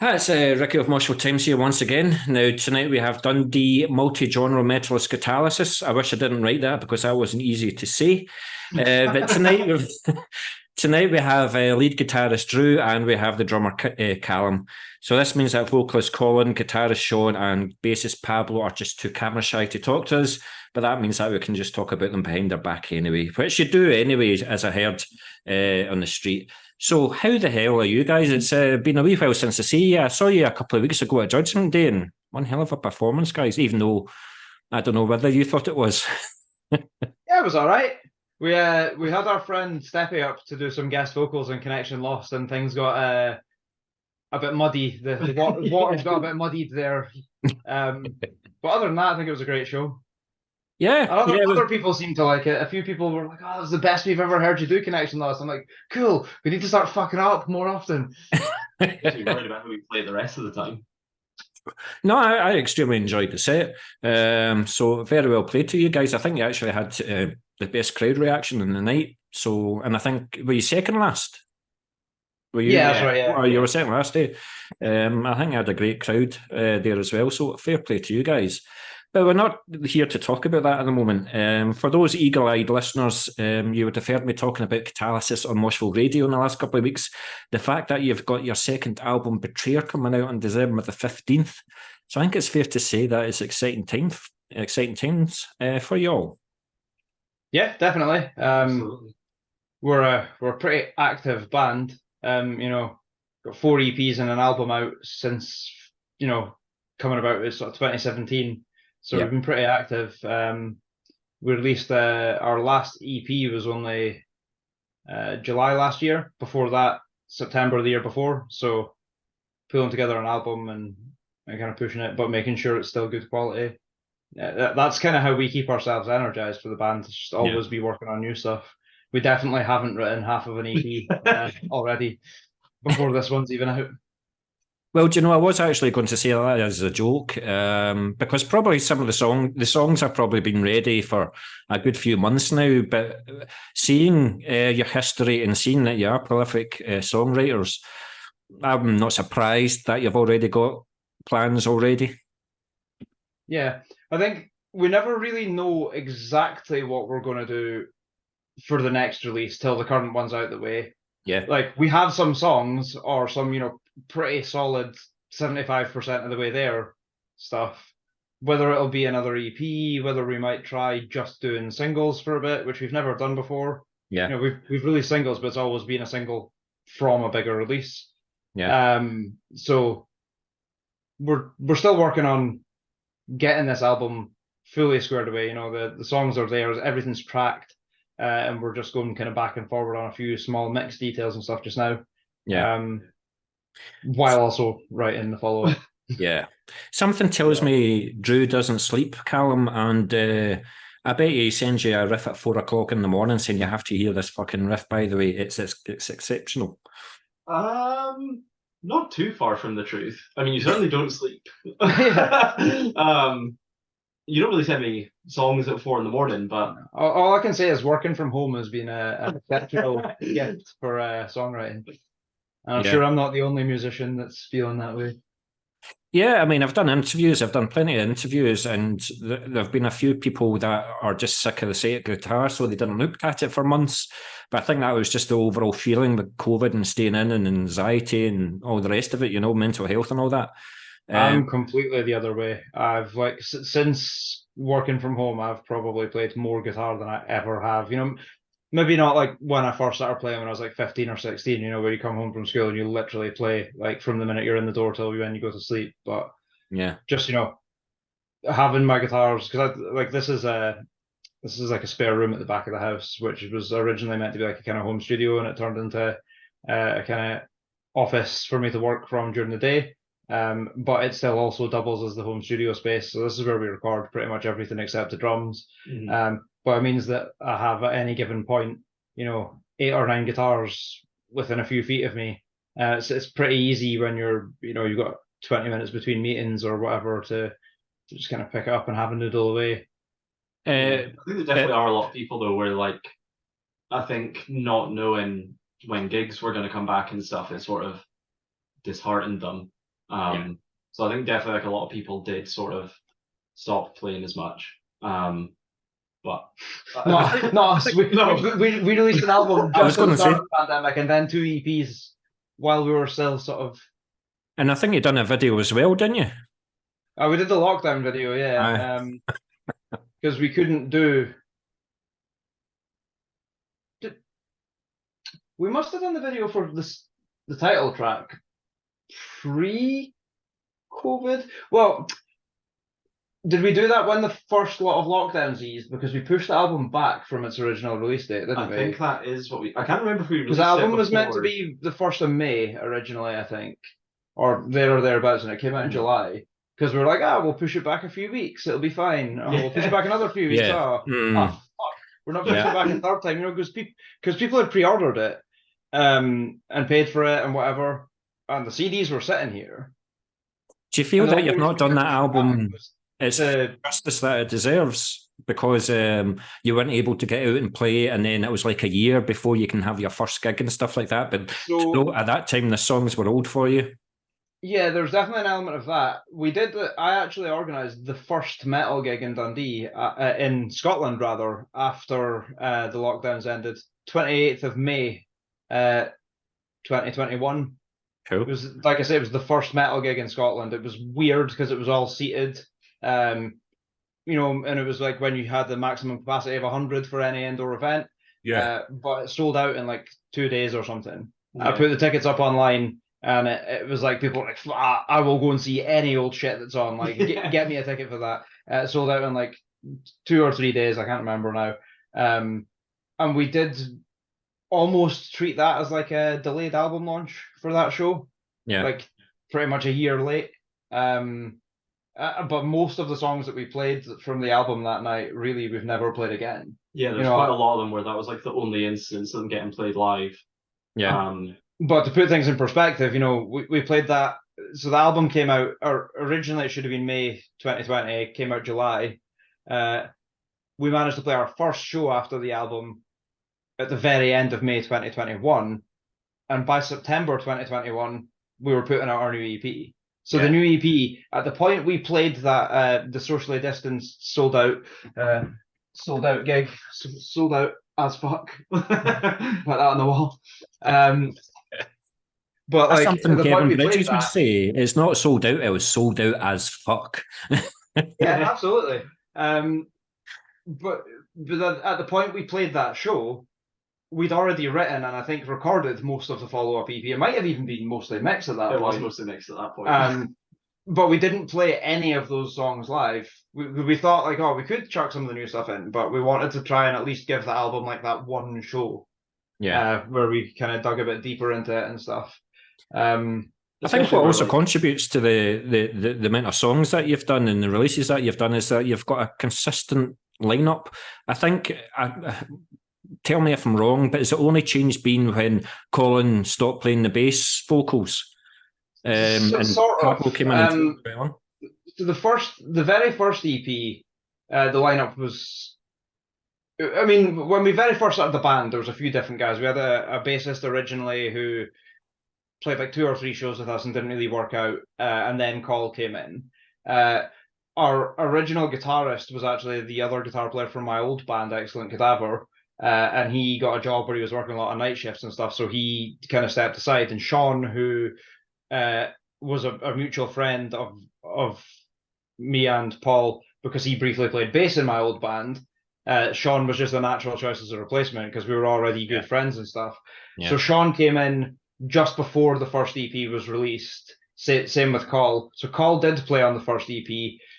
Hi, it's Ricky of Moshville Times here once again. Now, tonight we have Dundee multi-genre metalist Catalysis. I wish I didn't write that because that wasn't easy to say. But tonight tonight we have lead guitarist Drew and we have the drummer Callum. So this means that vocalist Colin, guitarist Sean, and bassist Pablo are just too camera shy to talk to us. But that means that we can just talk about them behind their back anyway, which you do anyway, as I heard on the street. So how the hell are you guys? It's been a wee while since I see you. I saw you a couple of weeks ago at Judgment Day, and one hell of a performance, guys. Even though I don't know whether you thought it was. Yeah, it was all right. We had our friend Steppy up to do some guest vocals in Connection Lost, and things got a bit muddy. The waters got a bit muddied there. But other than that, I think it was a great show. Yeah, And yeah, other people seemed to like it. A few people were like, "Oh, that was the best we've ever heard you do Connection Lost." I'm like, "Cool. We need to start fucking up more often." Actually worried about how we play it the rest of the time. No, I extremely enjoyed the set. So very well played to you guys. I think you actually had the best crowd reaction in the night. So, and I think were you second last? Were you? Yeah, that's right. Or Yeah. you were second last day. I think I had a great crowd there as well. So fair play to you guys. But we're not here to talk about that at the moment. For those eagle-eyed listeners, you would have heard me talking about Catalysis on Moshville Radio in the last couple of weeks. The fact that you've got your second album, Betrayer, coming out on December the 15th. So I think it's fair to say that it's exciting times for you all. Yeah, definitely. Absolutely. We're a pretty active band. Got 4 EPs and an album out since coming about with sort of 2017. So Yeah. we've been pretty active. We released our last EP was only July last year. Before that, September the year before. So pulling together an album and kind of pushing it, but making sure it's still good quality. Yeah, that's kind of how we keep ourselves energized for the band. To just always be working on new stuff. We definitely haven't written half of an EP already before this one's even out. Well, do you know, I was actually going to say that as a joke, because probably some of the songs have probably been ready for a good few months now. But seeing your history and seeing that you are prolific songwriters, I'm not surprised that you've already got plans already. Yeah, I think we never really know exactly what we're going to do for the next release till the current one's out the way. Yeah, Like we have some songs or some, pretty solid 75% of the way there stuff. Whether it'll be another EP, whether we might try just doing singles for a bit, which we've never done before. yeah, We've released singles, but it's always been a single from a bigger release. yeah. So we're still working on getting this album fully squared away. The songs are there, everything's tracked, and we're just going kind of back and forward on a few small mix details and stuff just now. Yeah. While also writing the follow up. Yeah. Something tells me Drew doesn't sleep, Callum, and I bet he sends you a riff at 4 o'clock in the morning saying you have to hear this fucking riff, by the way. It's exceptional. Not too far from the truth. I mean, you certainly don't sleep. You don't really send me songs at 4 in the morning, but all I can say is working from home has been an exceptional gift for songwriting. And I'm sure I'm not the only musician that's feeling that way. Yeah, I mean, I've done interviews. I've done plenty of interviews, and there have been a few people that are just sick of the state guitar, so they didn't look at it for months. But I think that was just the overall feeling with COVID and staying in and anxiety and all the rest of it, mental health and all that. I'm completely the other way. I've since working from home, I've probably played more guitar than I ever have. Maybe not like when I first started playing when I was like 15 or 16, where you come home from school and you literally play like from the minute you're in the door till when you go to sleep. But yeah, just, having my guitars, because this is like a spare room at the back of the house, which was originally meant to be like a kind of home studio, and it turned into a kind of office for me to work from during the day. But it still also doubles as the home studio space. So this is where we record pretty much everything except the drums. But it means that I have at any given point, 8 or 9 guitars within a few feet of me. It's pretty easy when you've got 20 minutes between meetings or whatever to just kind of pick it up and have a noodle away. I think there definitely are a lot of people though where like I think not knowing when gigs were going to come back and stuff, it sort of disheartened them. So I think definitely like a lot of people did sort of stop playing as much. But not us. We released an album I was just at gonna the start say- of the pandemic, and then 2 EPs while we were still sort of. And I think you done a video as well, didn't you? We did the lockdown video, yeah. Because we couldn't do. We must have done the video for the title track pre-COVID. Well, did we do that when the first lot of lockdowns eased? Because we pushed the album back from its original release date, didn't we? I think that is what we. I can't remember if we Because released the album it was meant to before. be the 1st of May originally, I think, or there or thereabouts, and it came out in July. Because we were like, we'll push it back a few weeks, it'll be fine. Or we'll push it back another few weeks. Yeah. Fuck, we're not pushing it back a third time, because people had pre-ordered it, and paid for it and whatever, and the CDs were sitting here. Do you feel And the that you've only not reason done we that pushed it album? back was It's the- justice that it deserves, because you weren't able to get out and play, and then it was like a year before you can have your first gig and stuff like that. But So at that time, the songs were old for you. yeah, there's definitely an element of that. I actually organised the first metal gig in Dundee, in Scotland rather, after the lockdowns ended. 28th of May, 2021. Cool. It was, like I said, it was the first metal gig in Scotland. It was weird because it was all seated, and it was like when you had the maximum capacity of 100 for any indoor event. But it sold out in like 2 days or something. I put the tickets up online, and it was like people were like, I will go and see any old shit that's on. Like, get me a ticket for that. It sold out in like 2 or 3 days. I can't remember now. And we did almost treat that as like a delayed album launch for that show. Yeah. Like pretty much a year late. But most of the songs that we played from the album that night, really, we've never played again. Yeah, there's quite a lot of them where that was like the only instance of them getting played live. Yeah. But to put things in perspective, we played that. So the album came out, or originally it should have been May 2020, came out July. We managed to play our first show after the album at the very end of May 2021. And by September 2021, we were putting out our new EP. So the new EP, at the point we played that, the socially distanced sold out gig, sold out as fuck. Put that on the wall. But That's like something the point Kevin we played Bridges would that, say. It's not sold out, it was sold out as fuck. yeah, absolutely. But at the point we played that show, we'd already written and I think recorded most of the follow-up EP. It might have even been mostly mixed at that point. It was mostly mixed at that point. But we didn't play any of those songs live. We thought like, we could chuck some of the new stuff in, but we wanted to try and at least give the album like that one show. Yeah. Where we kind of dug a bit deeper into it and stuff. I think what also contributes to the amount of songs that you've done and the releases that you've done is that you've got a consistent lineup. I think, tell me if I'm wrong, but has it only change been when Colin stopped playing the bass vocals? And Pablo came in and took it on? So the very first EP, the lineup was. I mean, when we very first started the band, there was a few different guys. We had a bassist originally who played like 2 or 3 shows with us and didn't really work out, and then Col came in. Our original guitarist was actually the other guitar player from my old band, Excellent Cadaver, and he got a job where he was working a lot of night shifts and stuff, so he kind of stepped aside. And Sean, who was a mutual friend of me and Paul, because he briefly played bass in my old band, Sean was just a natural choice as a replacement because we were already good friends and stuff. So Sean came in just before the first EP was released. Same with Col. So Col did play on the first EP.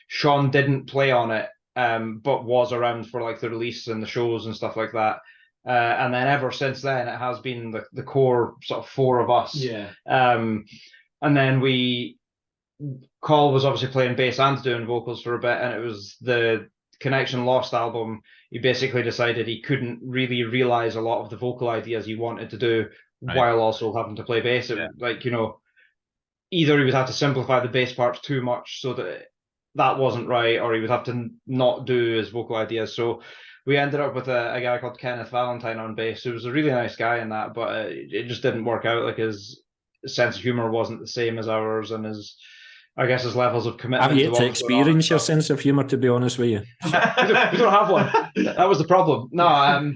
Sean didn't play on it, but was around for like the release and the shows and stuff like that. And then ever since then, it has been the core sort of 4 of us. Yeah. And then Col was obviously playing bass and doing vocals for a bit, and it was the Connection Lost album. He basically decided he couldn't really realize a lot of the vocal ideas he wanted to do while also having to play bass. Like, either he would have to simplify the bass parts too much so that wasn't right, or he would have to not do his vocal ideas. So we ended up with a guy called Kenneth Valentine on bass, who was a really nice guy in that, but it just didn't work out. Like his sense of humor wasn't the same as ours, and his, I guess, his levels of commitment. I've yet what to was going on and experience your stuff. sense of humour, to be honest with you. we don't have one. That was the problem. No,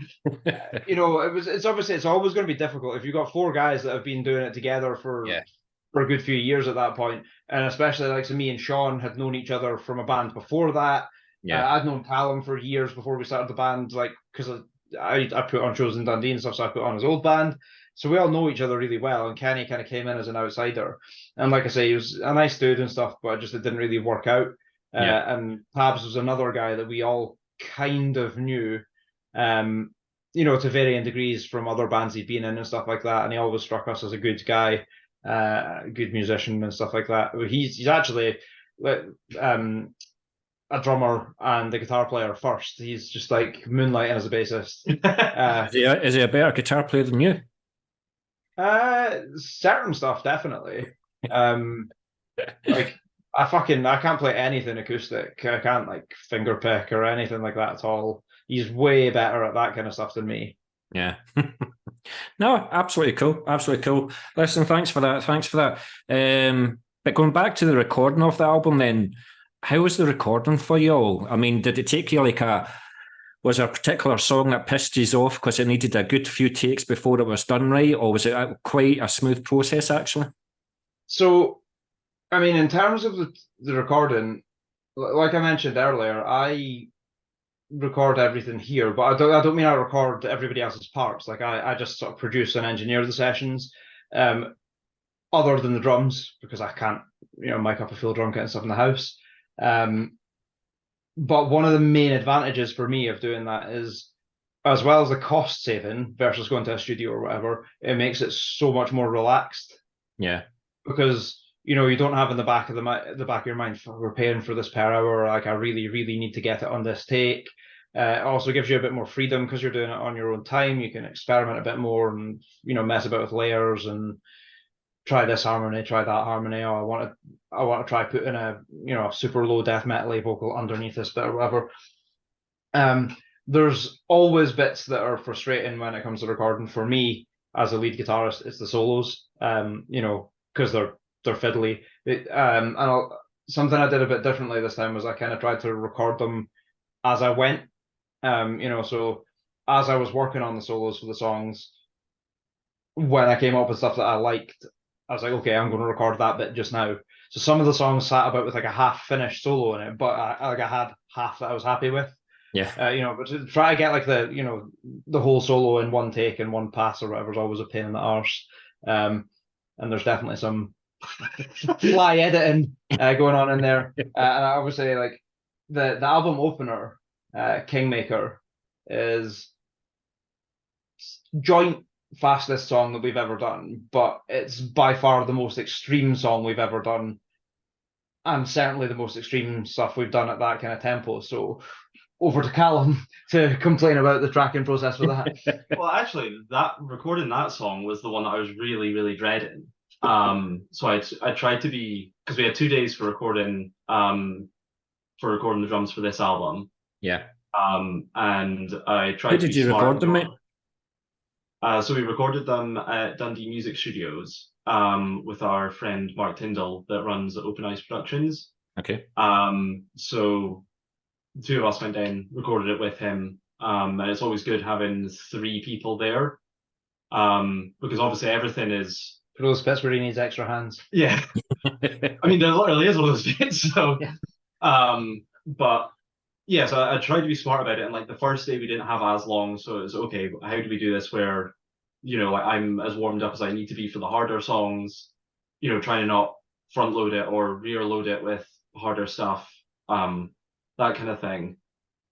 you know, it's obviously, it's always going to be difficult if you've got four guys that have been doing it together for a good few years at that point, and especially like me and Sean had known each other from a band before that. I'd known Callum for years before we started the band, like, because I put on shows in Dundee and stuff, so I put on his old band. So we all know each other really well, and Kenny kind of came in as an outsider. And like I say, he was a nice dude and stuff, but it didn't really work out. And Tabs was another guy that we all kind of knew, you know, to varying degrees from other bands he'd been in and stuff like that. And he always struck us as a good guy, good musician and stuff like that. He's actually a drummer and a guitar player first. He's just like moonlighting as a bassist. Is he a better guitar player than you? Certain stuff, definitely. Like I can't play anything acoustic. I can't like finger pick or anything like that at all. He's way better at that kind of stuff than me. Yeah. No, absolutely cool. Absolutely cool. Listen, thanks for that. But going back to the recording of the album then, how was the recording for you all? I mean, did it take you was there a particular song that pissed you off because it needed a good few takes before it was done right, or was it quite a smooth process actually? So, I mean, in terms of the recording, like I mentioned earlier, I record everything here, but I don't mean I record everybody else's parts. Like I just sort of produce and engineer the sessions, other than the drums, because I can't, you know, mic up a full drum kit and stuff in the house. But one of the main advantages for me of doing that is, as well as the cost saving versus going to a studio or whatever, it makes it so much more relaxed. Yeah. Because, you know, you don't have in the back of your mind, we're paying for this per hour, like I really, really need to get it on this take. It also gives you a bit more freedom because you're doing it on your own time. You can experiment a bit more and, you know, mess about with layers and try this harmony, try that harmony. Oh, I want to try putting a, you know, a super low death metal vocal underneath this bit or whatever. There's always bits that are frustrating when it comes to recording. For me, as a lead guitarist, it's the solos. You know, because they're fiddly. Something I did a bit differently this time was I kind of tried to record them as I went. You know, so as I was working on the solos for the songs, when I came up with stuff that I liked, I was like, okay, I'm going to record that bit just now. So some of the songs sat about with like a half-finished solo in it, but I had half that I was happy with. Yeah. You know, but to try to get like the, you know, the whole solo in one take and one pass or whatever is always a pain in the arse. And there's definitely some fly editing going on in there. And I would say like the album opener, Kingmaker, is joint fastest song that we've ever done, but it's by far the most extreme song we've ever done, and certainly the most extreme stuff we've done at that kind of tempo. So over to Callum to complain about the tracking process for that. Well, actually, that recording that song was the one that I was really, really dreading. So I tried to be, because we had 2 days for recording the drums for this album. Yeah. And I tried. Who did you record them, mate? So we recorded them at Dundee Music Studios with our friend Mark Tyndall that runs Open Eyes Productions. Okay. So the two of us went in, recorded it with him, and it's always good having 3 people there, because obviously everything is. For those bits where he needs extra hands. Yeah. I mean, there literally is one of those bits. So, yeah. But yeah, so I tried to be smart about it. And like the first day we didn't have as long, so it was okay. How do we do this where, you know, like I'm as warmed up as I need to be for the harder songs, you know, trying to not front load it or rear load it with harder stuff, that kind of thing.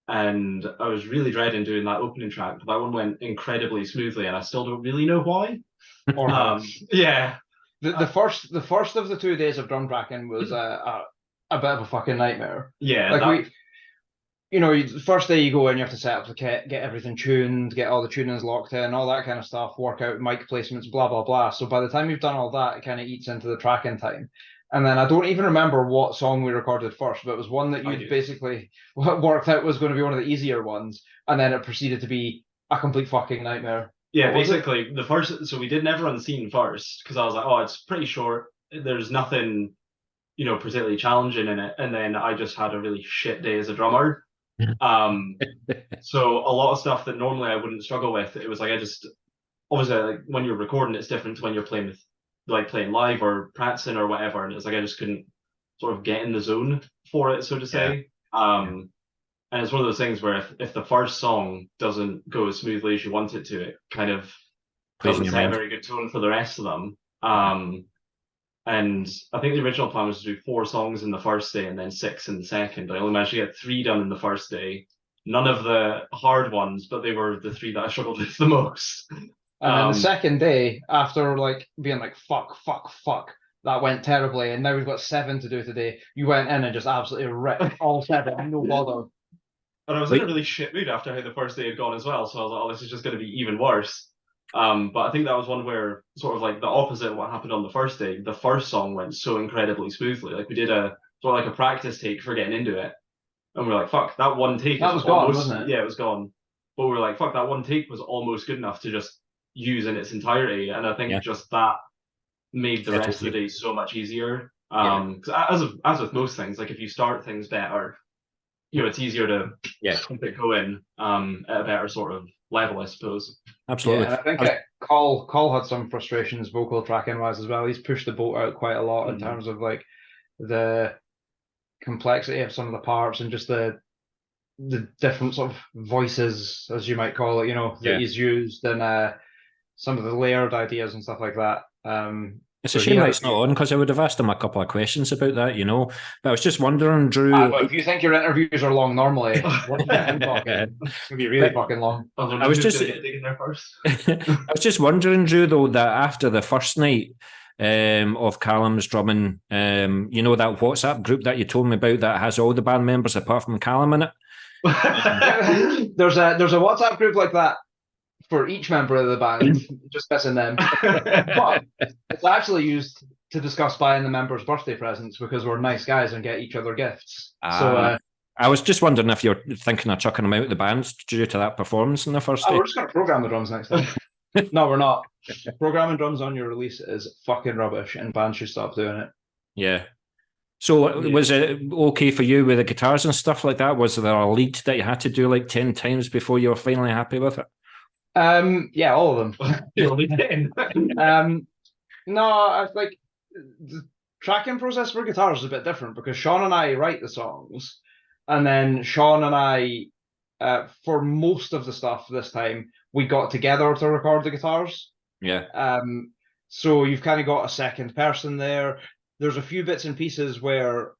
And I was really dreading doing that opening track, but that one went incredibly smoothly, and I still don't really know why. Or yeah. The first of the 2 days of drum tracking was a bit of a fucking nightmare. Yeah. Like you know, first day you go in, you have to set up the kit, get everything tuned, get all the tunings locked in, all that kind of stuff, work out mic placements, blah, blah, blah. So by the time you've done all that, it kind of eats into the tracking time. And then I don't even remember what song we recorded first, but it was one that you basically worked out was going to be one of the easier ones. And then it proceeded to be a complete fucking nightmare. Yeah, What was it? basically the first. So we did Never Unseen first because I was like, oh, it's pretty short. There's nothing, particularly challenging in it. And then I just had a really shit day as a drummer. Um, so a lot of stuff that normally I wouldn't struggle with, it was like I just obviously like when you're recording, it's different to when you're playing with like playing live or practicing or whatever. And it's like I just couldn't sort of get in the zone for it, so to say. And it's one of those things where if the first song doesn't go as smoothly as you want it to, it kind of Plays in doesn't your set a mind. very good tone for the rest of them. And I think the original plan was to do 4 songs in the first day and then 6 in the second. I only managed to get 3 done in the first day. None of the hard ones, but they were the 3 that I struggled with the most. And then the second day, after like being like fuck, that went terribly, and now we've got 7 to do today. You went in and just absolutely ripped all 7, no bother. And I was in a really shit mood after how the first day had gone as well, so I was like, oh, this is just going to be even worse. But I think that was one where sort of like the opposite of what happened on the first day. The first song went so incredibly smoothly. Like we did a sort of like a practice take for getting into it, and we are like, fuck, that one take That was gone, wasn't it? Yeah, it was gone. But we were like, fuck, that one take was almost good enough to just use in its entirety, and I think just that made the rest of the day so much easier. 'Cause as with most things, like if you start things better, it's easier to keep it going at a better sort of level, I suppose. Absolutely. Yeah, and I think Cole had some frustrations vocal tracking wise as well. He's pushed the boat out quite a lot in terms of like the complexity of some of the parts and just the different sort of voices, as you might call it, that he's used, and some of the layered ideas and stuff like that. It's a shame that it's not on, because I would have asked him a couple of questions about that, But I was just wondering, Drew. If you think your interviews are long normally, what's him talking? It's gonna be really fucking long. I was just get digging there first. I was just wondering, Drew, though, that after the first night of Callum's drumming, that WhatsApp group that you told me about that has all the band members apart from Callum in it. There's a WhatsApp group like that for each member of the band, just missing them. But it's actually used to discuss buying the members' birthday presents because we're nice guys and get each other gifts. So I was just wondering if you're thinking of chucking them out of the band due to that performance in the first day. We're just going to program the drums next time. No, we're not. Programming drums on your release is fucking rubbish, and bands should stop doing it. Yeah. So was it okay for you with the guitars and stuff like that? Was there a lead that you had to do like 10 times before you were finally happy with it? Yeah, all of them. No, I like the tracking process for guitars is a bit different because Sean and I write the songs, and then Sean and I, for most of the stuff this time, we got together to record the guitars. Yeah. So you've kind of got a second person there. There's a few bits and pieces where,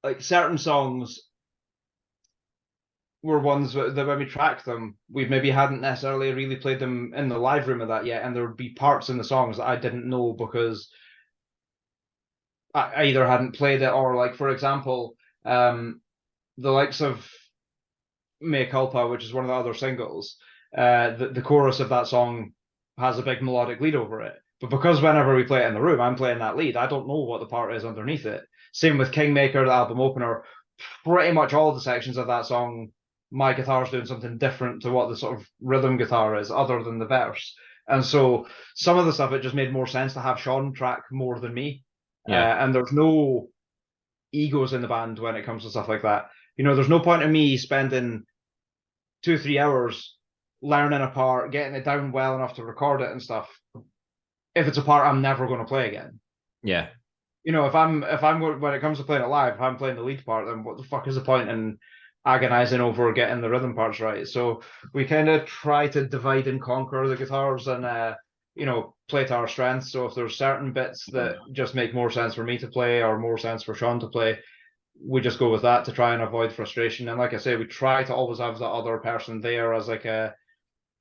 like, certain songs were ones that when we tracked them, we maybe hadn't necessarily really played them in the live room of that yet, and there would be parts in the songs that I didn't know because I either hadn't played it or, like, for example, the likes of Mea Culpa, which is one of the other singles, the chorus of that song has a big melodic lead over it. But because whenever we play it in the room, I'm playing that lead, I don't know what the part is underneath it. Same with Kingmaker, the album opener. Pretty much all the sections of that song, my guitar's doing something different to what the sort of rhythm guitar is, other than the verse. And so some of the stuff, it just made more sense to have Sean track more than me. And there's no egos in the band when it comes to stuff like that. There's no point in me spending 2-3 hours learning a part, getting it down well enough to record it and stuff, if it's a part I'm never going to play again. Yeah. If I'm when it comes to playing it live, if I'm playing the lead part, then what the fuck is the point in agonizing over getting the rhythm parts right? So we kind of try to divide and conquer the guitars and play to our strengths. So if there's certain bits that just make more sense for me to play or more sense for Sean to play, we just go with that to try and avoid frustration. And like I say, we try to always have the other person there as like a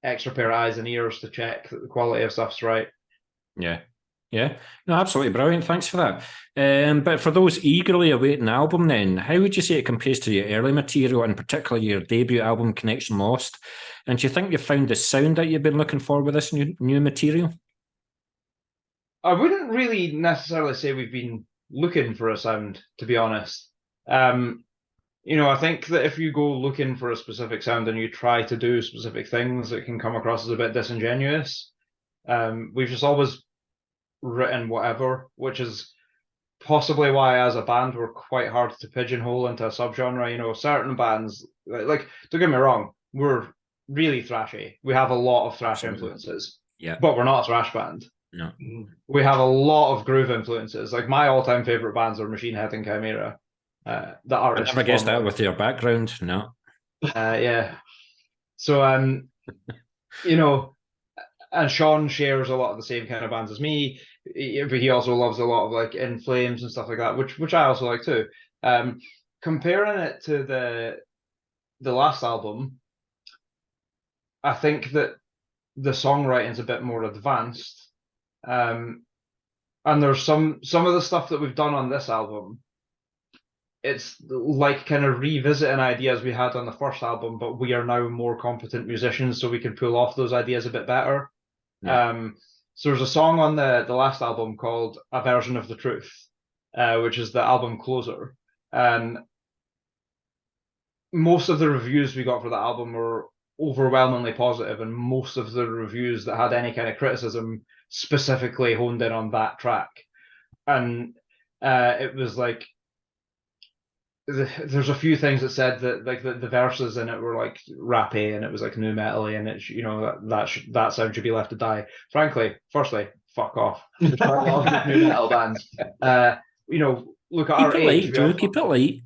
extra pair of eyes and ears to check that the quality of stuff's right. Yeah. Yeah, no, absolutely brilliant. Thanks for that. But for those eagerly awaiting the album, then, how would you say it compares to your early material, and particularly your debut album, Connection Lost? And do you think you found the sound that you've been looking for with this new material? I wouldn't really necessarily say we've been looking for a sound, to be honest. I think that if you go looking for a specific sound and you try to do specific things, it can come across as a bit disingenuous. We've just always written whatever, which is possibly why as a band we're quite hard to pigeonhole into a subgenre. Certain bands, like don't get me wrong, we're really thrashy. We have a lot of thrash Absolutely. influences, Yeah. but we're not a thrash band. No. We have a lot of groove influences. Like my all-time favorite bands are Machine Head and Chimera. The I artist. never guessed that with your background. No. Yeah. So and Sean shares a lot of the same kind of bands as me, but he also loves a lot of like In Flames and stuff like that, which I also like too. Comparing it to the last album, I think that the songwriting's a bit more advanced. And there's some of the stuff that we've done on this album, it's like kind of revisiting ideas we had on the first album, but we are now more competent musicians, so we can pull off those ideas a bit better. Yeah. So there's a song on the last album called A Version of the Truth, which is the album closer. And most of the reviews we got for that album were overwhelmingly positive, and most of the reviews that had any kind of criticism specifically honed in on that track. And it was like there's a few things that said that like the verses in it were like rappy and it was like new metal-y, and it's that sound should be left to die. Frankly, firstly, fuck off. There's quite a lot of new metal bands. Look at Keep our it age. light, Drew. Keep it light.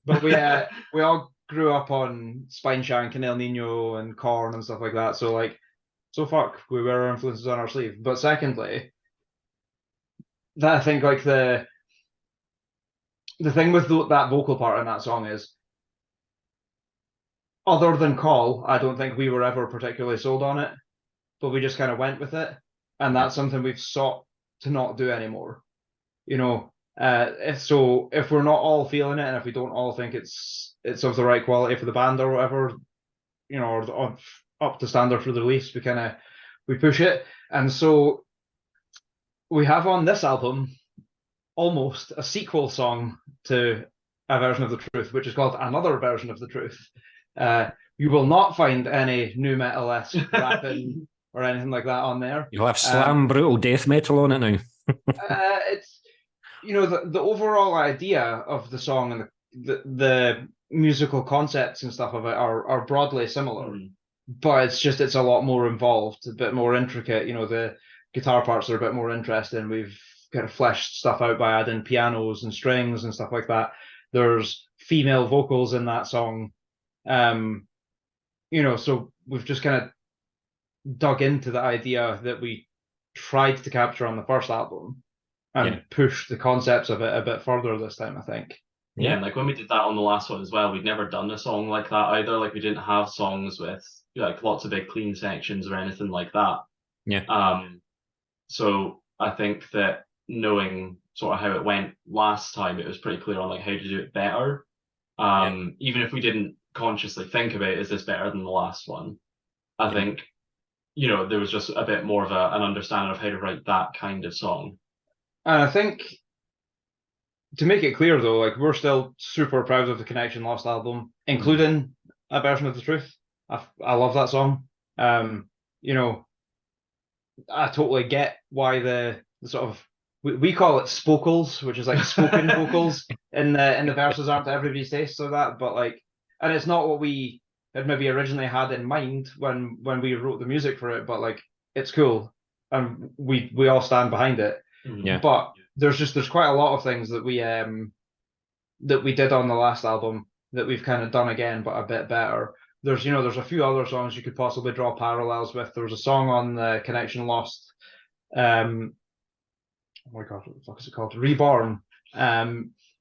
But we all grew up on Spineshank and El Nino and Korn and stuff like that. So fuck, we wear our influences on our sleeve. But secondly, that I think like the thing with that vocal part in that song is, other than Call, I don't think we were ever particularly sold on it, but we just kind of went with it, and that's something we've sought to not do anymore. If we're not all feeling it, and if we don't all think it's of the right quality for the band or whatever, or up to standard for the release, we push it. And so we have on this album almost a sequel song to A Version of the Truth, which is called Another Version of the Truth. You will not find any new metal-esque rapping or anything like that on there. You'll have slam brutal death metal on it now. It's the overall idea of the song and the musical concepts and stuff of it are broadly similar, but it's a lot more involved, a bit more intricate. The guitar parts are a bit more interesting. We've kind of fleshed stuff out by adding pianos and strings and stuff like that. There's female vocals in that song. So we've just kind of dug into the idea that we tried to capture on the first album and push the concepts of it a bit further this time, I think. Yeah, and like when we did that on the last one as well, we'd never done a song like that either. Like we didn't have songs with like lots of big clean sections or anything like that. Yeah. So I think that knowing sort of how it went last time, it was pretty clear on like how to do it better. Even if we didn't consciously think about, is this better than the last one? I think, there was just a bit more of an understanding of how to write that kind of song. And I think, to make it clear though, like we're still super proud of the Connection Lost album, including A Version of the Truth. I love that song. I totally get why the sort of we call it spokals, which is like spoken vocals in the verses aren't to everybody's taste or that, but like, and it's not what we had maybe originally had in mind when we wrote the music for it, but like it's cool and we all stand behind it. Yeah. But there's quite a lot of things that we did on the last album that we've kind of done again, but a bit better. There's a few other songs you could possibly draw parallels with. There was a song on the Connection Lost, oh my god, what the fuck is it called? Reborn,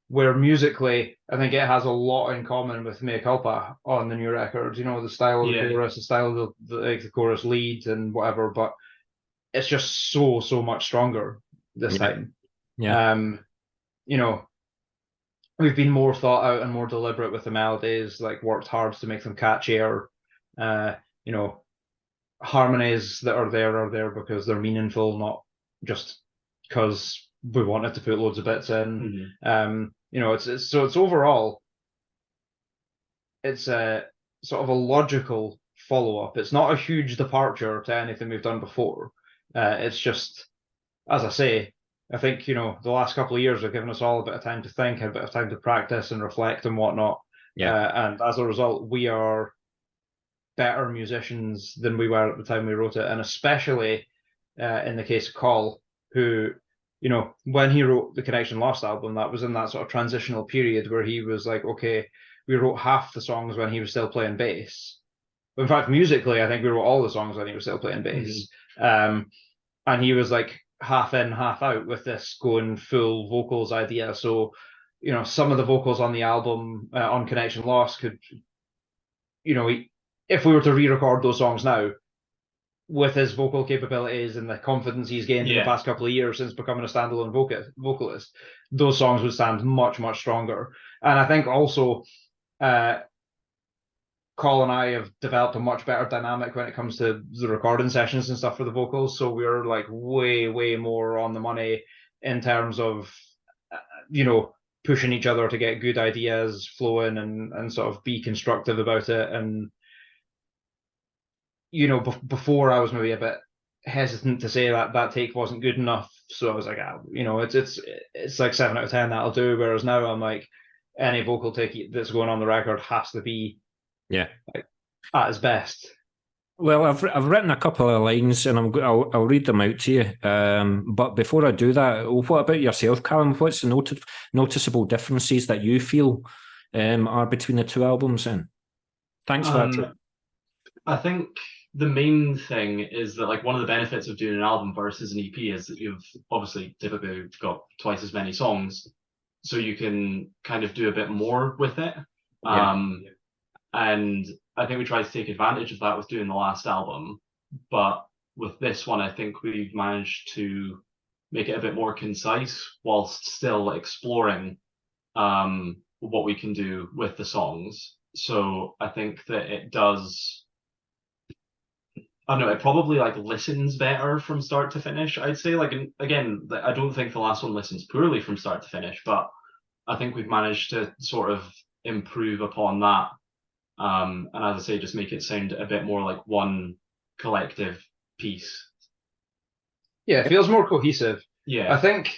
where musically I think it has a lot in common with Mea Culpa on the new record. The style of the chorus, the style of the chorus lead and whatever, but it's just so much stronger this time. Yeah. We've been more thought out and more deliberate with the melodies, like worked hard to make them catchier. Harmonies that are there because they're meaningful, not just because we wanted to put loads of bits in. It's overall it's a sort of a logical follow-up. It's not a huge departure to anything we've done before. It's just, as I say, I think, the last couple of years have given us all a bit of time to think, a bit of time to practice and reflect and whatnot. And as a result, we are better musicians than we were at the time we wrote it. And especially in the case of Col, who, when he wrote the Connection Lost album, that was in that sort of transitional period where he was like, okay, we wrote half the songs when he was still playing bass. In fact, musically, I think we wrote all the songs when he was still playing bass. And he was like half in, half out with this going full vocals idea. So, some of the vocals on the album on Connection Lost could, if we were to re-record those songs now, with his vocal capabilities and the confidence he's gained in the past couple of years since becoming a standalone vocalist, those songs would stand much, much stronger. And I think also Col and I have developed a much better dynamic when it comes to the recording sessions and stuff for the vocals. So we're like way, way more on the money in terms of, pushing each other to get good ideas flowing and sort of be constructive about it. And, before I was maybe a bit hesitant to say that take wasn't good enough. So I was like, it's like 7 out of 10, that'll do. Whereas now I'm like, any vocal take that's going on the record has to be like, at its best. Well, I've written a couple of lines, and I'll read them out to you. But before I do that, what about yourself, Callum? What's the noticeable differences that you feel are between the two albums? Then, thanks for that. I think the main thing is that, like, one of the benefits of doing an album versus an EP is that you've obviously typically got twice as many songs, so you can kind of do a bit more with it. And I think we tried to take advantage of that with doing the last album. But with this one, I think we've managed to make it a bit more concise whilst still exploring what we can do with the songs. So I think that it does, I don't know, it probably like listens better from start to finish, I'd say. Like, again, I don't think the last one listens poorly from start to finish, but I think we've managed to sort of improve upon that. And as I say, just make it sound a bit more like one collective piece. Yeah, it feels more cohesive. Yeah. I think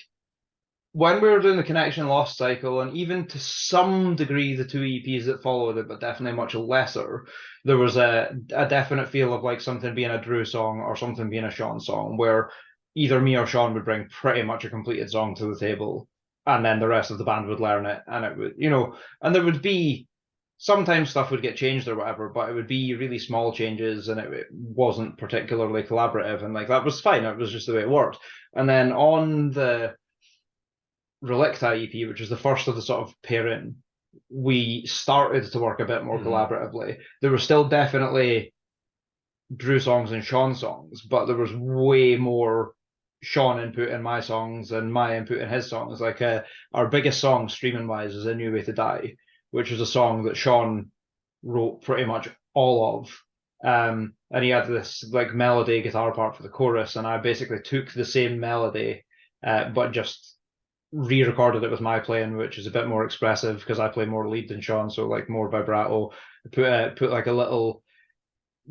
when we were doing the Connection Lost cycle, and even to some degree the two EPs that followed it, but definitely much lesser, there was a definite feel of like something being a Drew song or something being a Sean song, where either me or Sean would bring pretty much a completed song to the table, and then the rest of the band would learn it, and it would, and there would be sometimes stuff would get changed or whatever, but it would be really small changes, and it wasn't particularly collaborative, and like that was fine. It was just the way it worked. And then on the Relicta EP, which was the first of the sort of pairing, we started to work a bit more collaboratively. There were still definitely Drew songs and Sean songs, but there was way more Sean input in my songs and my input in his songs. Like our biggest song streaming wise is A New Way to Die, which was a song that Sean wrote pretty much all of. And he had this like melody guitar part for the chorus, and I basically took the same melody, but just re-recorded it with my playing, which is a bit more expressive because I play more lead than Sean, so like more vibrato. Put like a little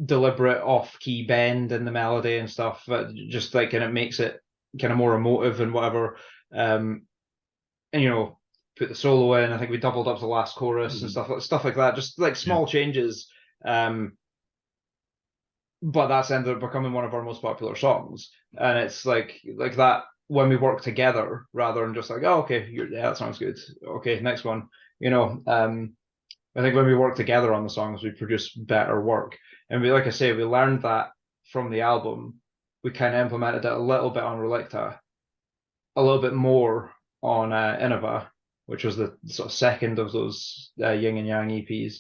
deliberate off-key bend in the melody and stuff, but just like, and it makes it kind of more emotive and whatever. And put the solo in. I think we doubled up the last chorus and stuff like that. Just like small changes. But that's ended up becoming one of our most popular songs. And it's like that when we work together rather than just like, oh, okay, that sounds good. Okay, next one. I think when we work together on the songs, we produce better work. And we, like I say, we learned that from the album. We kind of implemented it a little bit on Relicta, a little bit more on Innova, which was the sort of second of those Yin and Yang EPs.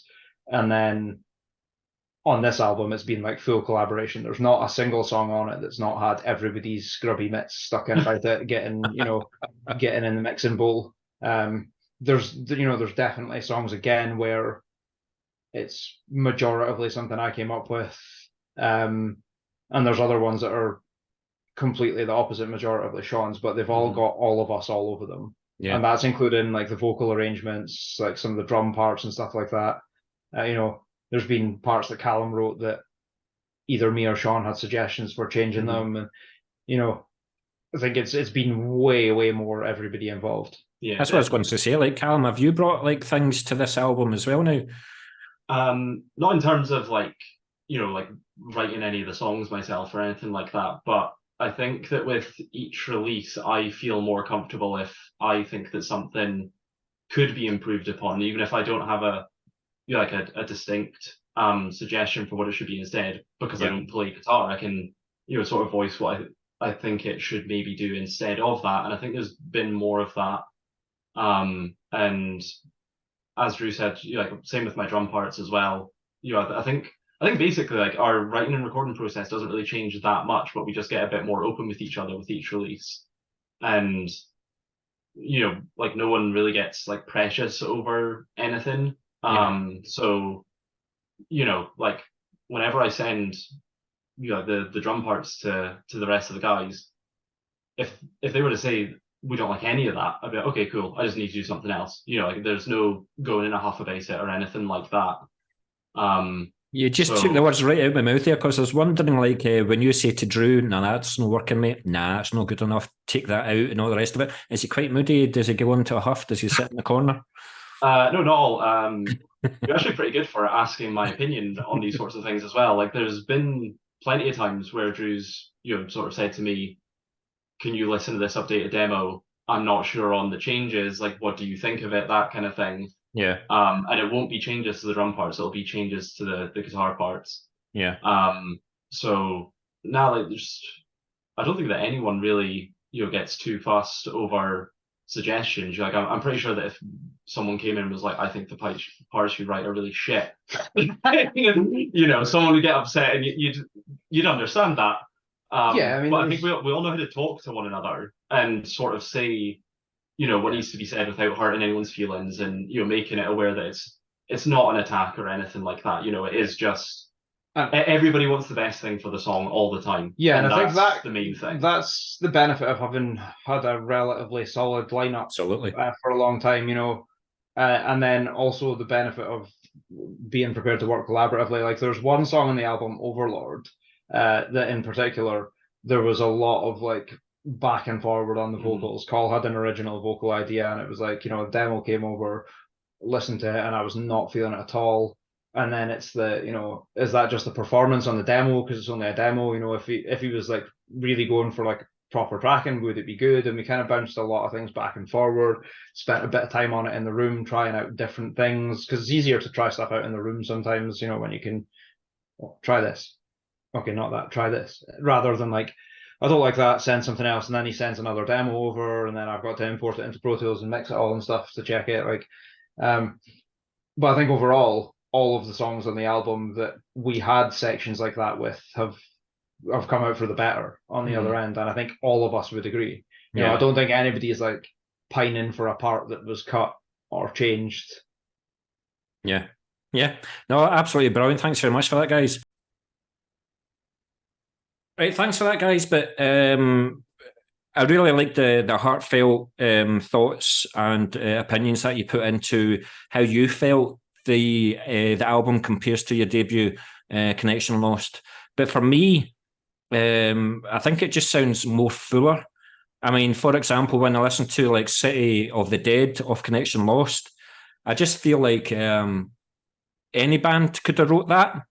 And then on this album, it's been like full collaboration. There's not a single song on it that's not had everybody's scrubby mitts stuck in about it, getting in the mixing bowl. There's definitely songs again where it's majoritively something I came up with. And there's other ones that are completely the opposite majoritively Sean's, but they've all got all of us all over them. Yeah. And that's including like the vocal arrangements, like some of the drum parts and stuff like that. There's been parts that Callum wrote that either me or Sean had suggestions for changing them, and I think it's been way more everybody involved. Yeah, that's what I was going to say. Like, Callum, have you brought like things to this album as well now? Not in terms of like writing any of the songs myself or anything like that, but I think that with each release, I feel more comfortable if I think that something could be improved upon, even if I don't have a distinct suggestion for what it should be instead, because I don't play guitar. I can sort of voice what I think it should maybe do instead of that, and I think there's been more of that. And as Drew said, same with my drum parts as well. I think basically like our writing and recording process doesn't really change that much, but we just get a bit more open with each other with each release, and like no one really gets like precious over anything. So like whenever I send the drum parts to the rest of the guys, if they were to say we don't like any of that, I'd be like, okay, cool, I just need to do something else. Like there's no going in a huff about it or anything like that. You just took the words right out of my mouth there, because I was wondering, like, when you say to Drew, "Nah, that's not working, mate. Nah, that's not good enough. Take that out," and all the rest of it. Is he quite moody? Does he go into a huff? Does he sit in the corner? No, not all. You're actually pretty good for asking my opinion on these sorts of things as well. Like, there's been plenty of times where Drew's, sort of said to me, "Can you listen to this updated demo? I'm not sure on the changes. Like, what do you think of it?" That kind of thing. Yeah. And it won't be changes to the drum parts. It'll be changes to the guitar parts. Yeah. So now, like, I don't think that anyone really, gets too fussed over suggestions. Like, I'm pretty sure that if someone came in and was like, "I think the parts you write are really shit," someone would get upset, and you'd understand that. Yeah, I mean, but I think we all know how to talk to one another and sort of say, what needs to be said without hurting anyone's feelings, and making it aware that it's not an attack or anything like that. It is just everybody wants the best thing for the song all the time. Yeah, and I think that's the main thing. That's the benefit of having had a relatively solid lineup, absolutely, for a long time. And then also the benefit of being prepared to work collaboratively. Like, there's one song on the album, Overlord, that in particular there was a lot of like back and forward on the vocals. Carl had an original vocal idea, and it was like, a demo came over, listened to it, and I was not feeling it at all. And then it's is that just the performance on the demo because it's only a demo? If he was like really going for like proper tracking, would it be good? And we kind of bounced a lot of things back and forward, spent a bit of time on it in the room, trying out different things, because it's easier to try stuff out in the room sometimes, when you can try this. Okay, not that, try this, rather than like, I don't like that, send something else, and then he sends another demo over, and then I've got to import it into Pro Tools and mix it all and stuff to check it. Like, but I think overall, all of the songs on the album that we had sections like that with have come out for the better on the other end, and I think all of us would agree. I don't think anybody is like pining for a part that was cut or changed. Yeah. No, absolutely brilliant. Thanks very much for that, guys. Right, thanks for that, guys. But I really like the heartfelt thoughts and opinions that you put into how you felt the album compares to your debut, Connection Lost. But for me, I think it just sounds more fuller. I mean, for example, when I listen to like City of the Dead of Connection Lost, I just feel like any band could have wrote that.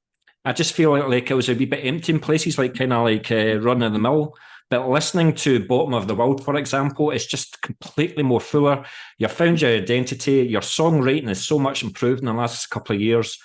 I just feel like it was a wee bit empty in places, like kind of like run of the mill. But listening to Bottom of the World, for example, it's just completely more fuller. You've found your identity. Your songwriting is so much improved in the last couple of years.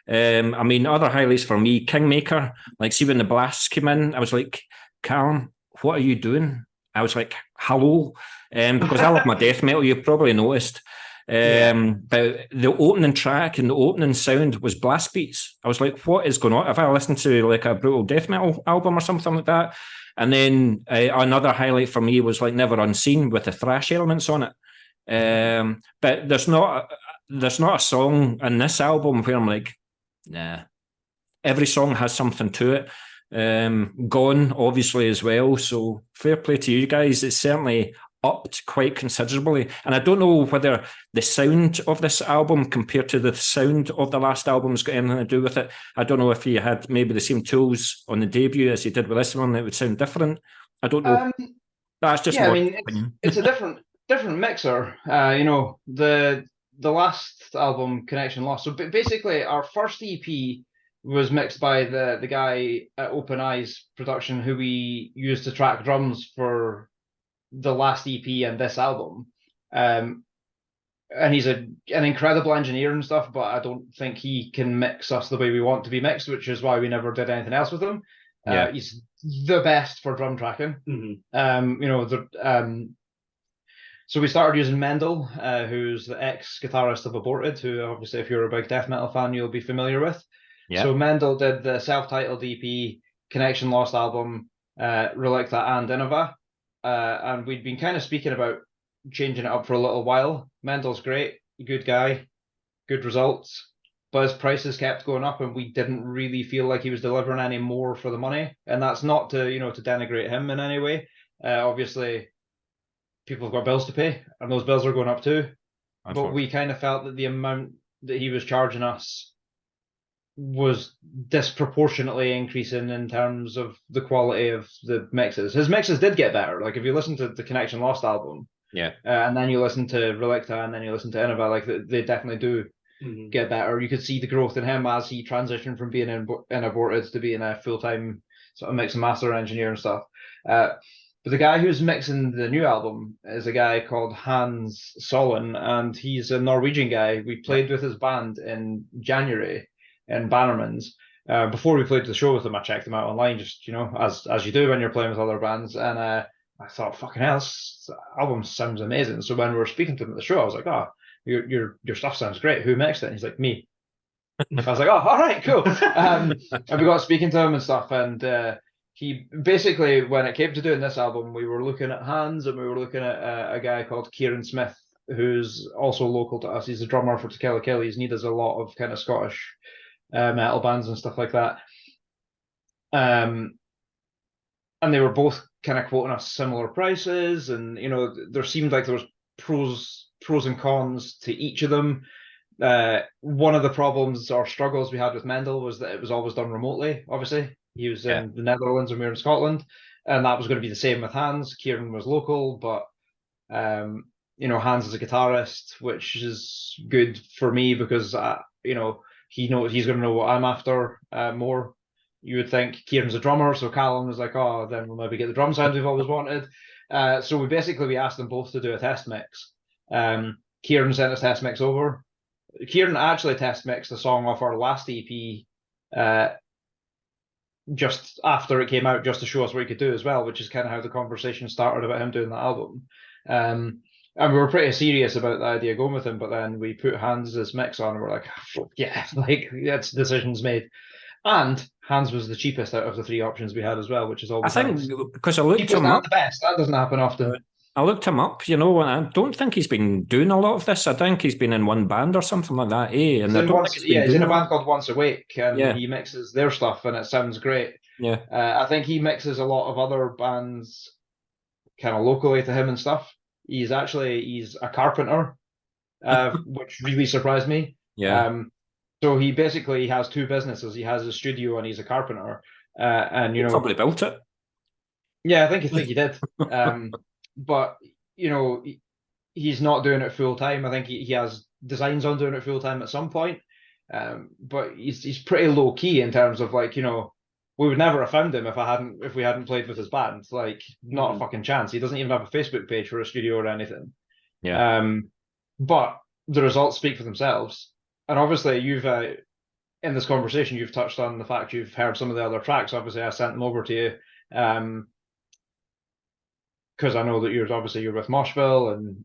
I mean, other highlights for me, Kingmaker. Like, see when the blasts came in, I was like, Callum, what are you doing? I was like, hello, because I love my death metal. You've probably noticed. But the opening track and the opening sound was blast beats. I was like, what is going on? Have I listened to like a brutal death metal album or something like that? And then another highlight for me was like Never Unseen with the thrash elements on it. But there's not a song in this album where I'm like, nah. Every song has something to it. Gone, obviously, as well. So fair play to you guys. It's certainly upped quite considerably. And I don't know whether the sound of this album compared to the sound of the last album's got anything to do with it. I don't know if he had maybe the same tools on the debut as he did with this one, it would sound different. I don't know. That's just yeah, I my mean, opinion. it's a different mixer. You know, the last album, Connection Lost. So basically, our first EP was mixed by the guy at Open Eyes Production, who we used to track drums for the last EP and this album. And he's an incredible engineer and stuff, but I don't think he can mix us the way we want to be mixed, which is why we never did anything else with him. Yeah. He's the best for drum tracking. Mm-hmm. You know, so we started using Mendel, who's the ex-guitarist of Aborted, who obviously, if you're a big death metal fan, you'll be familiar with. Yeah. So Mendel did the self-titled EP, Connection Lost album, Relicta and Innova. And we'd been kind of speaking about changing it up for a little while. Mendel's great, good guy, good results, but his prices kept going up and we didn't really feel like he was delivering any more for the money. And that's not to, you know, to denigrate him in any way. Obviously, people have got bills to pay and those bills are going up too. But we kind of felt that the amount that he was charging us was disproportionately increasing in terms of the quality of the mixes. His mixes did get better. Like if you listen to the Connection Lost album, yeah, and then you listen to Relicta, and then you listen to Innova, like they definitely do get better. You could see the growth in him as he transitioned from being in Aborted to being a full-time sort of mix and master engineer and stuff. But the guy who's mixing the new album is a guy called Hans Solon, and he's a Norwegian guy. We played with his band in January in Bannerman's. Before we played the show with him, I checked him out online, just, you know, as you do when you're playing with other bands. And I thought, fucking hell, this album sounds amazing. So when we were speaking to him at the show, I was like, oh, your stuff sounds great. Who mixed it? And he's like, me. I was like, oh, all right, cool. And we got speaking to him and stuff. And he basically, when it came to doing this album, we were looking at Hans and we were looking at a guy called Kieran Smith, who's also local to us. He's a drummer for To Kill a Kill. He's does a lot of kind of Scottish metal bands and stuff like that. And they were both kind of quoting us similar prices, and you know, there seemed like there was pros and cons to each of them. One of the problems or struggles we had with Mendel was that it was always done remotely. Obviously, he was in the Netherlands and we were in Scotland, and that was going to be the same with Hans. Kieran was local, but you know, Hans is a guitarist, which is good for me because you know, he's going to know what I'm after more. You would think Kieran's a drummer, so Callum was like, oh, then we'll maybe get the drum sound we've always wanted. So we asked them both to do a test mix. Kieran sent his test mix over. Kieran actually test mixed a song off our last EP just after it came out, just to show us what he could do as well, which is kind of how the conversation started about him doing that album. And we were pretty serious about the idea going with him, but then we put Hans' mix on and we're like, oh, yeah, like that's decisions made. And Hans was the cheapest out of the three options we had as well, which is always I think nice. because I looked him up. The best. That doesn't happen often. I looked him up, you know, and I don't think he's been doing a lot of this. I think he's been in one band or something like that, eh? And he's in a band called Once Awake, and he mixes their stuff, and it sounds great. Yeah, I think he mixes a lot of other bands, kind of locally to him and stuff. He's a carpenter, which really surprised me. Yeah. So he basically has two businesses. He has a studio and he's a carpenter. And you know, probably built it. Yeah, I think he did. But you know, he's not doing it full time. I think he has designs on doing it full time at some point. But he's pretty low key in terms of, like, you know, we would never have found him if we hadn't played with his band. Like, not a fucking chance. He doesn't even have a Facebook page for a studio or anything. Yeah. But the results speak for themselves. And obviously, you've in this conversation, you've touched on the fact you've heard some of the other tracks. Obviously, I sent them over to you because I know that you're with Moshville, and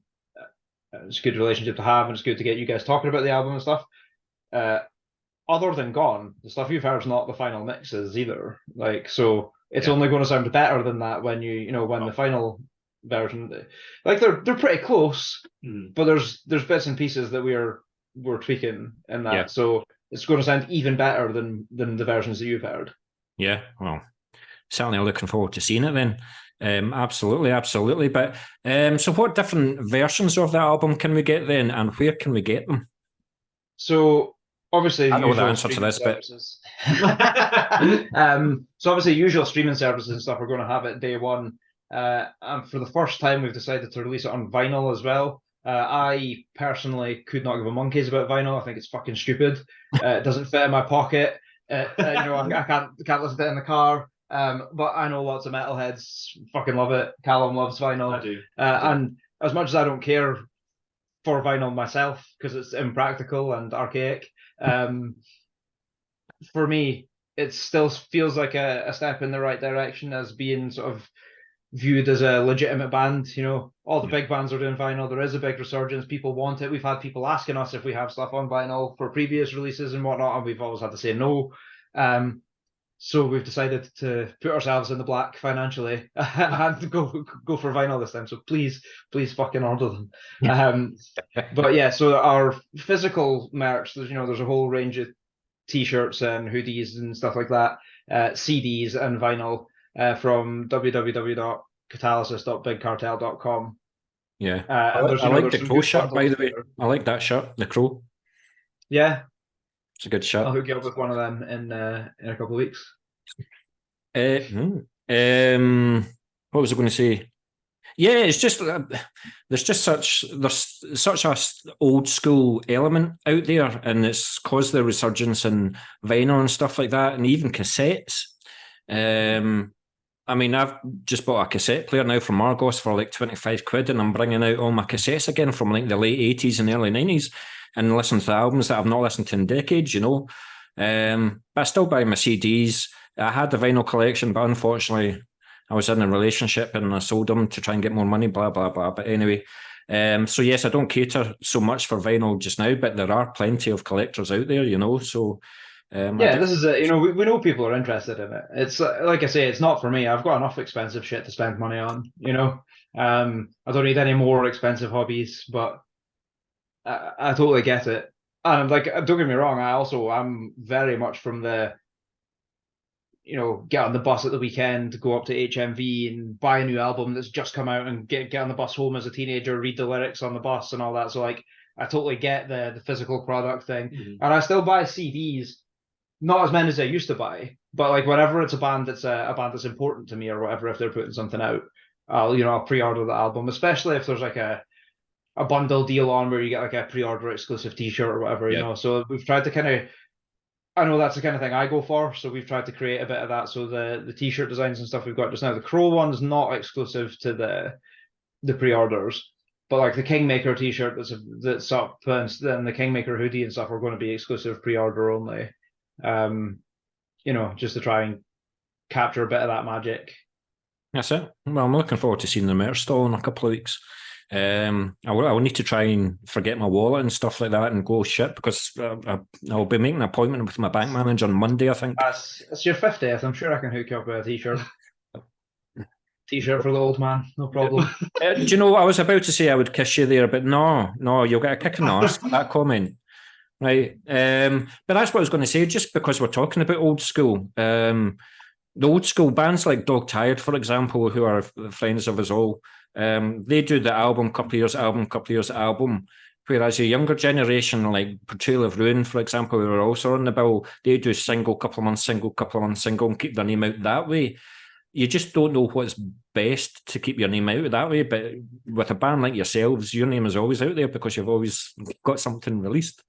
it's a good relationship to have, and it's good to get you guys talking about the album and stuff. Other than Gone, the stuff you've heard is not the final mixes either. Like, so it's only going to sound better than that when when the final version, like they're pretty close, but there's bits and pieces that we're tweaking in that. So it's going to sound even better than the versions that you've heard. Yeah, well, certainly looking forward to seeing it then. Absolutely. But so what different versions of the album can we get then, and where can we get them? So obviously, I know the usual answer to streaming this, but services. So obviously, usual streaming services and stuff are going to have it day one. And for the first time, we've decided to release it on vinyl as well. I personally could not give a monkeys about vinyl. I think it's fucking stupid. It doesn't fit in my pocket. I can't listen to it in the car. But I know lots of metalheads fucking love it. Callum loves vinyl. I do. And as much as I don't care for vinyl myself because it's impractical and archaic, for me, it still feels like a step in the right direction as being sort of viewed as a legitimate band. All the big bands are doing vinyl. There is a big resurgence. People want it. We've had people asking us if we have stuff on vinyl for previous releases and whatnot, and we've always had to say no. So we've decided to put ourselves in the black financially and go for vinyl this time. So please fucking order them. But yeah, so our physical merch, there's a whole range of t-shirts and hoodies and stuff like that, CDs and vinyl from www.catalysis.bigcartel.com. Yeah, I like the crow shirt, by the way. I like that shirt, the crow. Yeah, it's a good shirt. I'll hook you up with one of them in a couple of weeks. What was I going to say? Yeah, it's just there's such a old school element out there, and it's caused the resurgence in vinyl and stuff like that, and even cassettes. I mean, I've just bought a cassette player now from Argos for like 25 quid, and I'm bringing out all my cassettes again from like the late 80s and early 90s and listen to albums that I've not listened to in decades, But I still buy my CDs. I had the vinyl collection, but unfortunately, I was in a relationship and I sold them to try and get more money, blah, blah, blah. But anyway, so yes, I don't cater so much for vinyl just now, but there are plenty of collectors out there, So yeah, this is it. We know people are interested in it. It's like I say, it's not for me. I've got enough expensive shit to spend money on. I don't need any more expensive hobbies, but I totally get it. And like, don't get me wrong, I'm very much from the, get on the bus at the weekend, go up to HMV and buy a new album that's just come out and get on the bus home as a teenager, read the lyrics on the bus and all that. So like, I totally get the physical product thing. Mm-hmm. And I still buy CDs. Not as many as I used to buy, but like whenever it's a band that's important to me or whatever, if they're putting something out, I'll pre-order the album, especially if there's like a bundle deal on where you get like a pre-order exclusive T-shirt or whatever, So we've tried to I know that's the kind of thing I go for, so we've tried to create a bit of that. So the T-shirt designs and stuff we've got just now, the Crow one's not exclusive to the pre-orders, but like the Kingmaker T-shirt that's up, and then the Kingmaker hoodie and stuff are going to be exclusive pre-order only. Just to try and capture a bit of that magic. That's it. Well, I'm looking forward to seeing the merch stall in a couple of weeks. I will need to try and forget my wallet and stuff like that and go shit, because I'll be making an appointment with my bank manager on Monday, I think. It's your 50th. I'm sure I can hook you up with a T-shirt. T-shirt for the old man, no problem. Do you know what I was about to say? I would kiss you there, but no, you'll get a kick in the arse for that comment. Right. But that's what I was going to say, just because we're talking about old school. The old school bands like Dog Tired, for example, who are friends of us all, they do the album, couple of years album, whereas a younger generation like Portrayal of Ruin, for example, who are also on the bill, they do single, couple of months, single, and keep their name out that way. You just don't know what's best to keep your name out that way. But with a band like yourselves, your name is always out there because you've always got something released.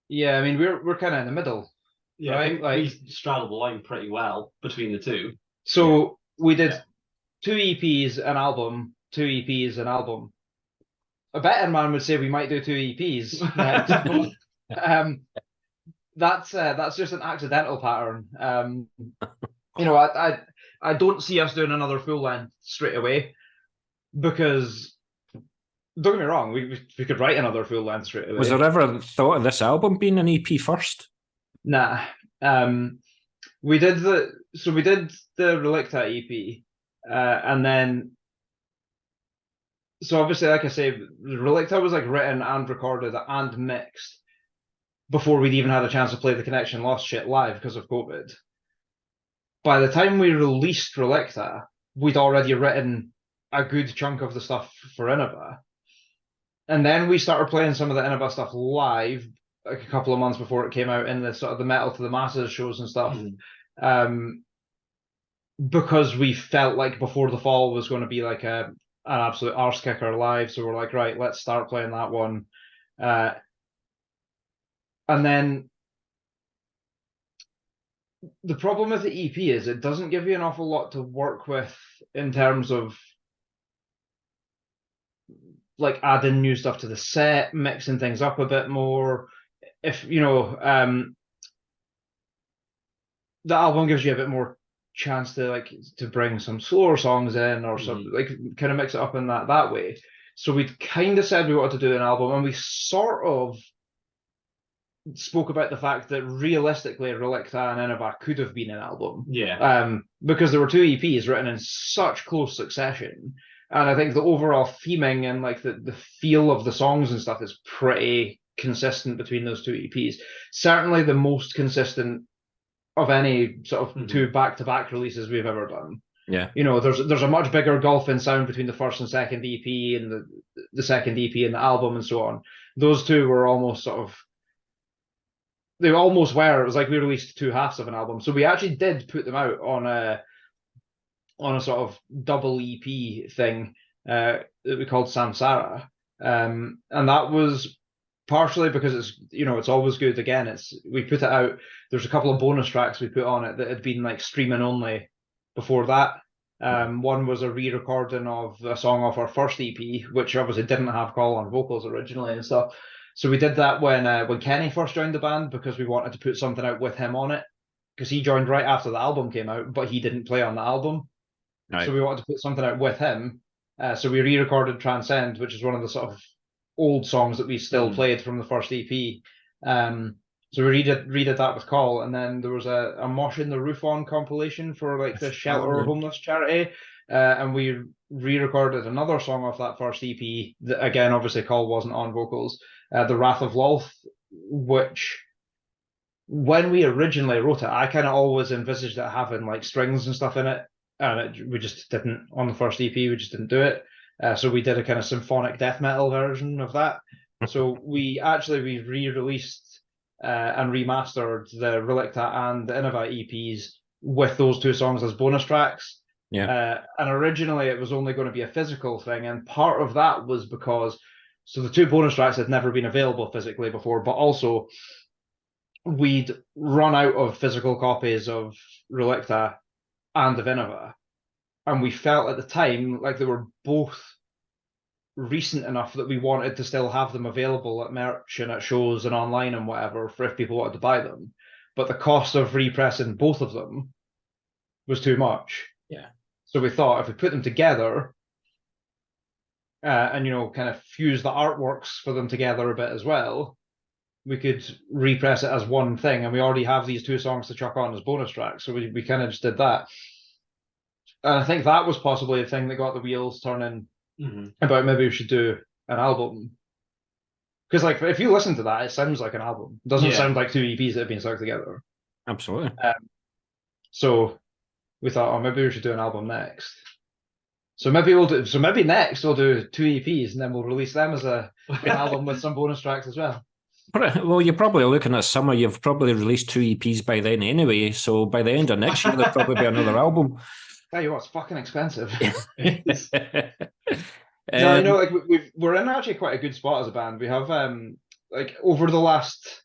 Yeah, I mean, we're kind of in the middle. Yeah, right? We straddle the line pretty well between the two. So we did 2 EPs, an album, 2 EPs, an album. A better man would say we might do 2 EPs. That's just an accidental pattern. I don't see us doing another full length straight away, because don't get me wrong, we could write another full length straight away. Was there ever thought of this album being an EP first? Nah. We did the Relicta EP, and then so obviously, like I say, Relicta was like written and recorded and mixed before we'd even had a chance to play the Connection Lost shit live because of COVID. by the time we released Relicta, we'd already written a good chunk of the stuff for Innova. And then we started playing some of the Innova stuff live, like a couple of months before it came out in the sort of the Metal to the Masses shows and stuff. Because we felt like Before the Fall was going to be like an absolute arse kicker live. So we're like, right, let's start playing that one. And then the problem with the EP is it doesn't give you an awful lot to work with in terms of like adding new stuff to the set, mixing things up a bit more. If you know, the album gives you a bit more chance to bring some slower songs in or some like kind of mix it up in that way. So we kind of said we wanted to do an album, and we sort of spoke about the fact that realistically Relicta and Innova could have been an album. Because there were two EPs written in such close succession. And I think the overall theming and like the feel of the songs and stuff is pretty consistent between those two EPs. Certainly the most consistent of any sort of two back-to-back releases we've ever done. Yeah. You know, there's a much bigger gulf in sound between the first and second EP and the second EP and the album and so on. Those two were almost sort of, they almost were. It was like we released two halves of an album. So we actually did put them out on a sort of double EP thing that we called Samsara. And that was partially because it's always good. Again, we put it out. There's a couple of bonus tracks we put on it that had been like streaming only before that. One was a re-recording of a song off our first EP, which obviously didn't have Call on vocals originally and stuff. So we did that when Kenny first joined the band because we wanted to put something out with him on it, because he joined right after the album came out, but he didn't play on the album. Right. So we wanted to put something out with him. So we re-recorded Transcend, which is one of the sort of old songs that we still played from the first EP. So we redid that with Call, and then there was a Mosh in the Roof On compilation for like the shelter homeless charity, and we re-recorded another song off that first EP that again obviously Call wasn't on vocals, The Wrath of Lolth, which when we originally wrote it, I kind of always envisaged it having like strings and stuff in it, and we just didn't on the first EP. We just didn't do it. So we did a kind of symphonic death metal version of that. So we re-released and remastered the Relicta and the Innova EPs with those two songs as bonus tracks. And originally it was only going to be a physical thing, and part of that was because the two bonus tracks had never been available physically before, but also we'd run out of physical copies of Relicta and of Innova, and we felt at the time like they were both recent enough that we wanted to still have them available at merch and at shows and online and whatever for if people wanted to buy them, but the cost of repressing both of them was too much. So we thought if we put them together and kind of fuse the artworks for them together a bit as well, we could repress it as one thing, and we already have these two songs to chuck on as bonus tracks, so we kind of just did that. And I think that was possibly the thing that got the wheels turning about maybe we should do an album. Because like if you listen to that, it sounds like an album. It doesn't sound like two EPs that have been stuck together. Absolutely. So we thought, maybe we should do an album next. So maybe next we'll do two EPs and then we'll release them as an album with some bonus tracks as well. Well, you're probably looking at summer. You've probably released two EPs by then anyway. So by the end of next year, there'll probably be another album. Tell you what, it's fucking expensive. No, we're in actually quite a good spot as a band. We have like over the last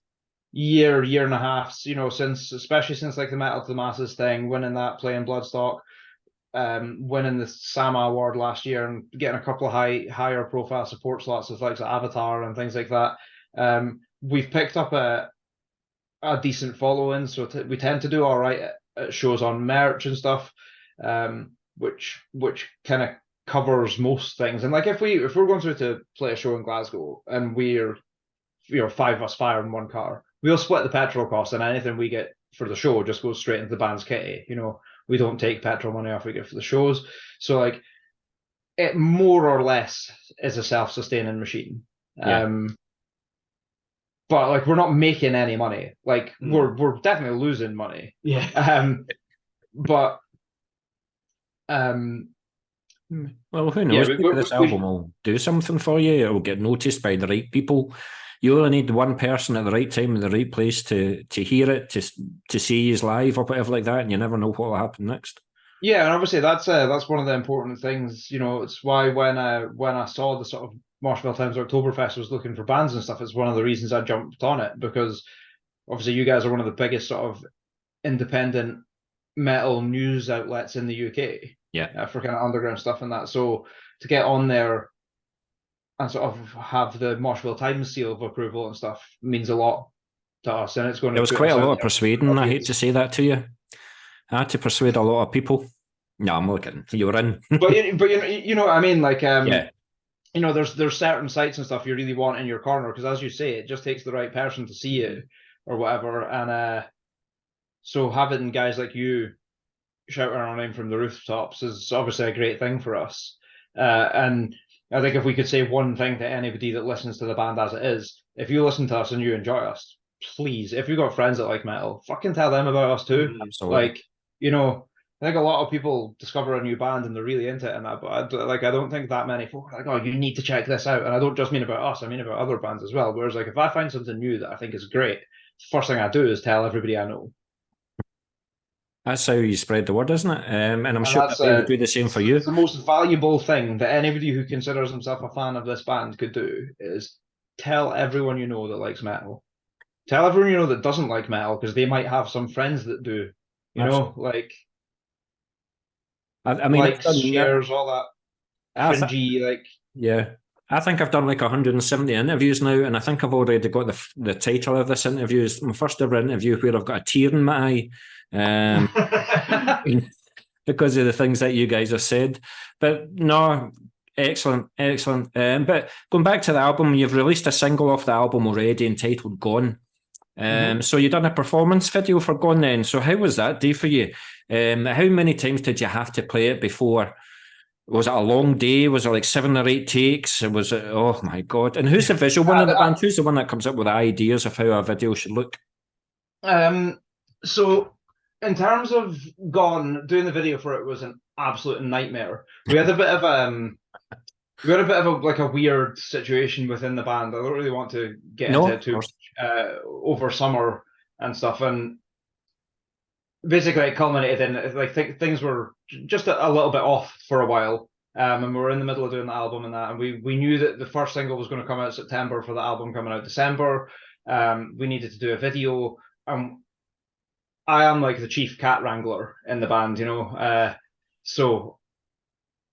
year and a half, especially since like the Metal to the Masses thing, winning that, playing Bloodstock, winning the SAMA award last year, and getting a couple of higher profile support slots with like Avatar and things like that. We've picked up a decent following, so we tend to do all right at shows on merch and stuff, which kind of covers most things. And like if we're going through to play a show in Glasgow and we're five of us fire in one car, we'll split the petrol cost, and anything we get for the show just goes straight into the band's kitty. We don't take petrol money off we get for the shows, so like it more or less is a self-sustaining machine. But like we're not making any money. Like we're definitely losing money. But well, who knows? Yeah, Maybe this album will do something for you. It will get noticed by the right people. You only need one person at the right time in the right place to hear it, to see his live or whatever like that, and you never know what will happen next. Yeah, and obviously that's one of the important things. You know, it's why when I saw the sort of Moshville Times Oktoberfest was looking for bands and stuff, it's one of the reasons I jumped on it, because obviously you guys are one of the biggest sort of independent metal news outlets in the UK. Yeah, for kind of underground stuff and that. So to get on there and sort of have the Moshville Times seal of approval and stuff means a lot to us, and it's going to. There was quite a lot of persuading. I hate to say that to you. I had to persuade a lot of people. No, I'm looking. You were in. but you know what I mean, like yeah. You know, there's certain sites and stuff you really want in your corner, because as you say, it just takes the right person to see you or whatever, and so having guys like you shouting our name from the rooftops is obviously a great thing for us. And I think if we could say one thing to anybody that listens to the band as it is, if you listen to us and you enjoy us, please, if you've got friends that like metal, fucking tell them about us too. Absolutely. Like, you know, I think a lot of people discover a new band and they're really into it and that, but I don't think that many folk are like, oh, you need to check this out. And I don't just mean about us, I mean about other bands as well. Whereas, like, if I find something new that I think is great, the first thing I do is tell everybody I know. That's how you spread the word, isn't it? And I'm sure they would do the same for you. It's the most valuable thing that anybody who considers himself a fan of this band could do, is tell everyone you know that likes metal. Tell everyone you know that doesn't like metal, because they might have some friends that do. You know, like, I mean, likes, shares, all that fringy, like. Yeah. I think I've done like 170 interviews now, and I think I've already got the title of this interview is my first ever interview where I've got a tear in my eye because of the things that you guys have said. But no, excellent. But going back to the album, you've released a single off the album already entitled Gone. So you done a performance video for Gone then. So how was that day for you? How many times did you have to play it before? Was it a long day? Was it like 7 or 8 takes? Was it? Oh my God! And who's the visual one in the band? Who's the one that comes up with the ideas of how a video should look? So in terms of Gone, doing the video for it was an absolute nightmare. We had a bit of like a weird situation within the band. I don't really want to get into it too much over summer and stuff. And basically, it culminated in like things were just a little bit off for a while. And we were in the middle of doing the album and that, and we knew that the first single was going to come out September for the album coming out December. We needed to do a video. I am like the chief cat wrangler in the band, you know. So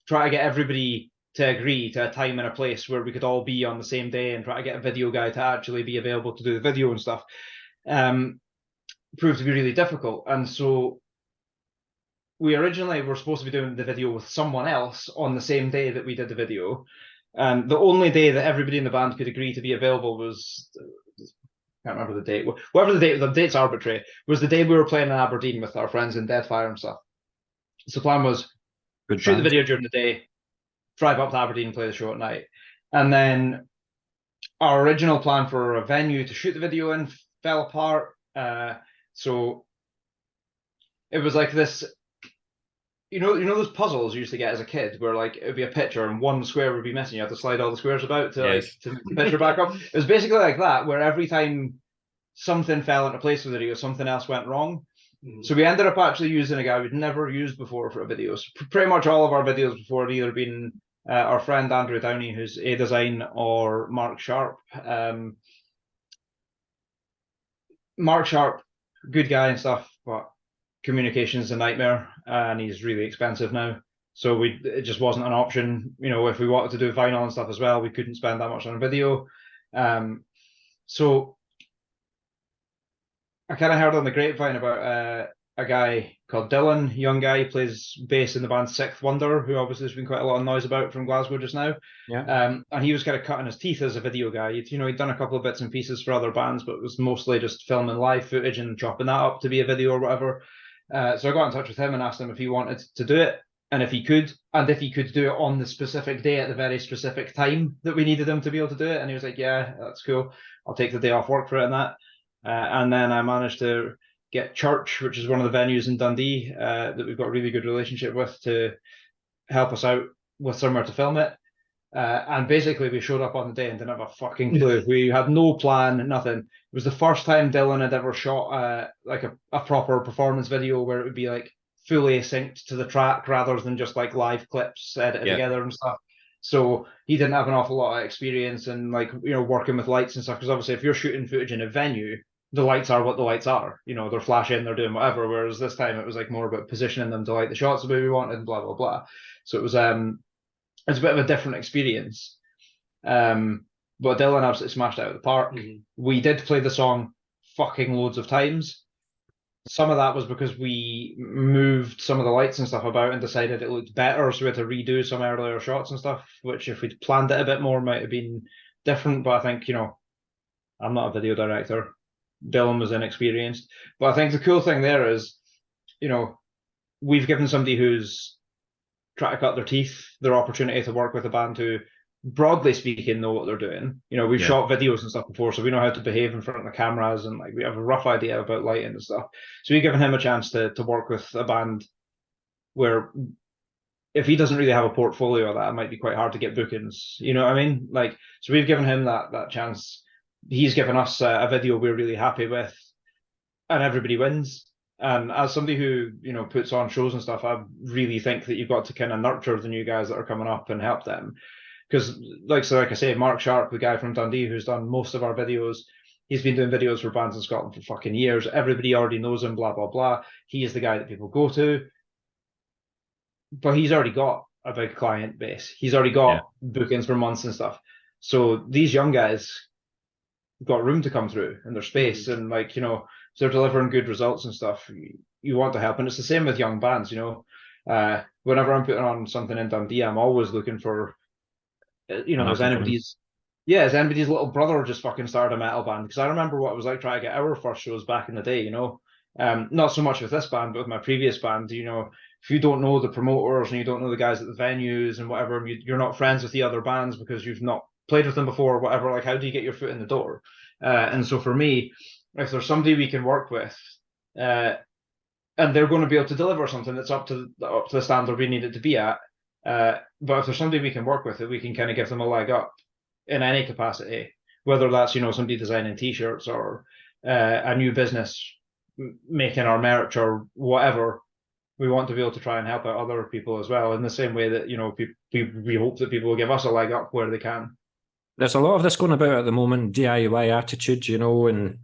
try to get everybody to agree to a time and a place where we could all be on the same day, and try to get a video guy to actually be available to do the video and stuff. Proved to be really difficult. And so we originally were supposed to be doing the video with someone else on the same day that we did the video. And the only day that everybody in the band could agree to be available was, I can't remember the date, whatever the date's arbitrary, was the day we were playing in Aberdeen with our friends in Deadfire and stuff. So the plan was shoot the video during the day, drive up to Aberdeen, play the show at night. And then our original plan for a venue to shoot the video in fell apart. So it was like this, you know those puzzles you used to get as a kid, where like it would be a picture and one square would be missing. You have to slide all the squares about to like to make the picture back up. It was basically like that, where every time something fell into place with the video, something else went wrong. So we ended up actually using a guy we'd never used before for a video. So pretty much all of our videos before had either been our friend Andrew Downey, who's A Design, or Mark Sharp. Mark Sharp, good guy and stuff, but communication is a nightmare, and he's really expensive now. So it just wasn't an option. You know, if we wanted to do vinyl and stuff as well, we couldn't spend that much on a video. So I kind of heard on the grapevine about a guy called Dylan, young guy, he plays bass in the band Sixth Wonder, who obviously there's been quite a lot of noise about from Glasgow just now. Yeah. And he was kind of cutting his teeth as a video guy. You know, he'd done a couple of bits and pieces for other bands, but it was mostly just filming live footage and chopping that up to be a video or whatever. So I got in touch with him and asked him if he wanted to do it, and if he could do it on the specific day at the very specific time that we needed him to be able to do it. And he was like, yeah, that's cool. I'll take the day off work for it and that. And then I managed to get Church, which is one of the venues in Dundee that we've got a really good relationship with, to help us out with somewhere to film it. And basically, we showed up on the day and didn't have a fucking clue. We had no plan, nothing. It was the first time Dylan had ever shot like a proper performance video where it would be like fully synced to the track rather than just like live clips edited together and stuff. So he didn't have an awful lot of experience in like, you know, working with lights and stuff. Because obviously, if you're shooting footage in a venue, the lights are what the lights are. You know, they're flashing, they're doing whatever. Whereas this time it was like more about positioning them to light the shots the way we wanted, and blah blah blah. So it was a bit of a different experience. But Dylan absolutely smashed it out of the park. We did play the song fucking loads of times. Some of that was because we moved some of the lights and stuff about and decided it looked better, so we had to redo some earlier shots and stuff, which if we'd planned it a bit more might have been different. But I think, you know, I'm not a video director. Dylan was inexperienced. But I think the cool thing there is, you know, we've given somebody who's trying to cut their teeth their opportunity to work with a band who, broadly speaking, know what they're doing. You know, we've shot videos and stuff before, so we know how to behave in front of the cameras, and like we have a rough idea about lighting and stuff. So we've given him a chance to work with a band where, if he doesn't really have a portfolio of that, it might be quite hard to get bookings. You know what I mean? Like, so we've given him that chance. He's given us a video we're really happy with, and everybody wins. And as somebody who, you know, puts on shows and stuff, I really think that you've got to kind of nurture the new guys that are coming up and help them. Because, like I say, Mark Sharp, the guy from Dundee who's done most of our videos, he's been doing videos for bands in Scotland for fucking years. Everybody already knows him, blah, blah, blah. He is the guy that people go to. But he's already got a big client base. He's already got bookings for months and stuff. So these young guys got room to come through in their space. And, like, you know, so they're delivering good results and stuff. You want to help. And it's the same with young bands, you know. Whenever I'm putting on something in Dundee, I'm always looking for, you know, as anybody's little brother just fucking started a metal band. Because I remember what it was like trying to get our first shows back in the day, you know. Not so much with this band, but with my previous band, you know, if you don't know the promoters and you don't know the guys at the venues and whatever, you're not friends with the other bands because you've not played with them before or whatever, like, how do you get your foot in the door? And so for me, if there's somebody we can work with, and they're going to be able to deliver something that's up to the standard we need it to be at, but if there's somebody we can work with, that we can kind of give them a leg up in any capacity, whether that's, you know, somebody designing t-shirts or a new business making our merch or whatever, we want to be able to try and help out other people as well, in the same way that, you know, we hope that people will give us a leg up where they can. There's a lot of this going about at the moment, DIY attitude, you know, and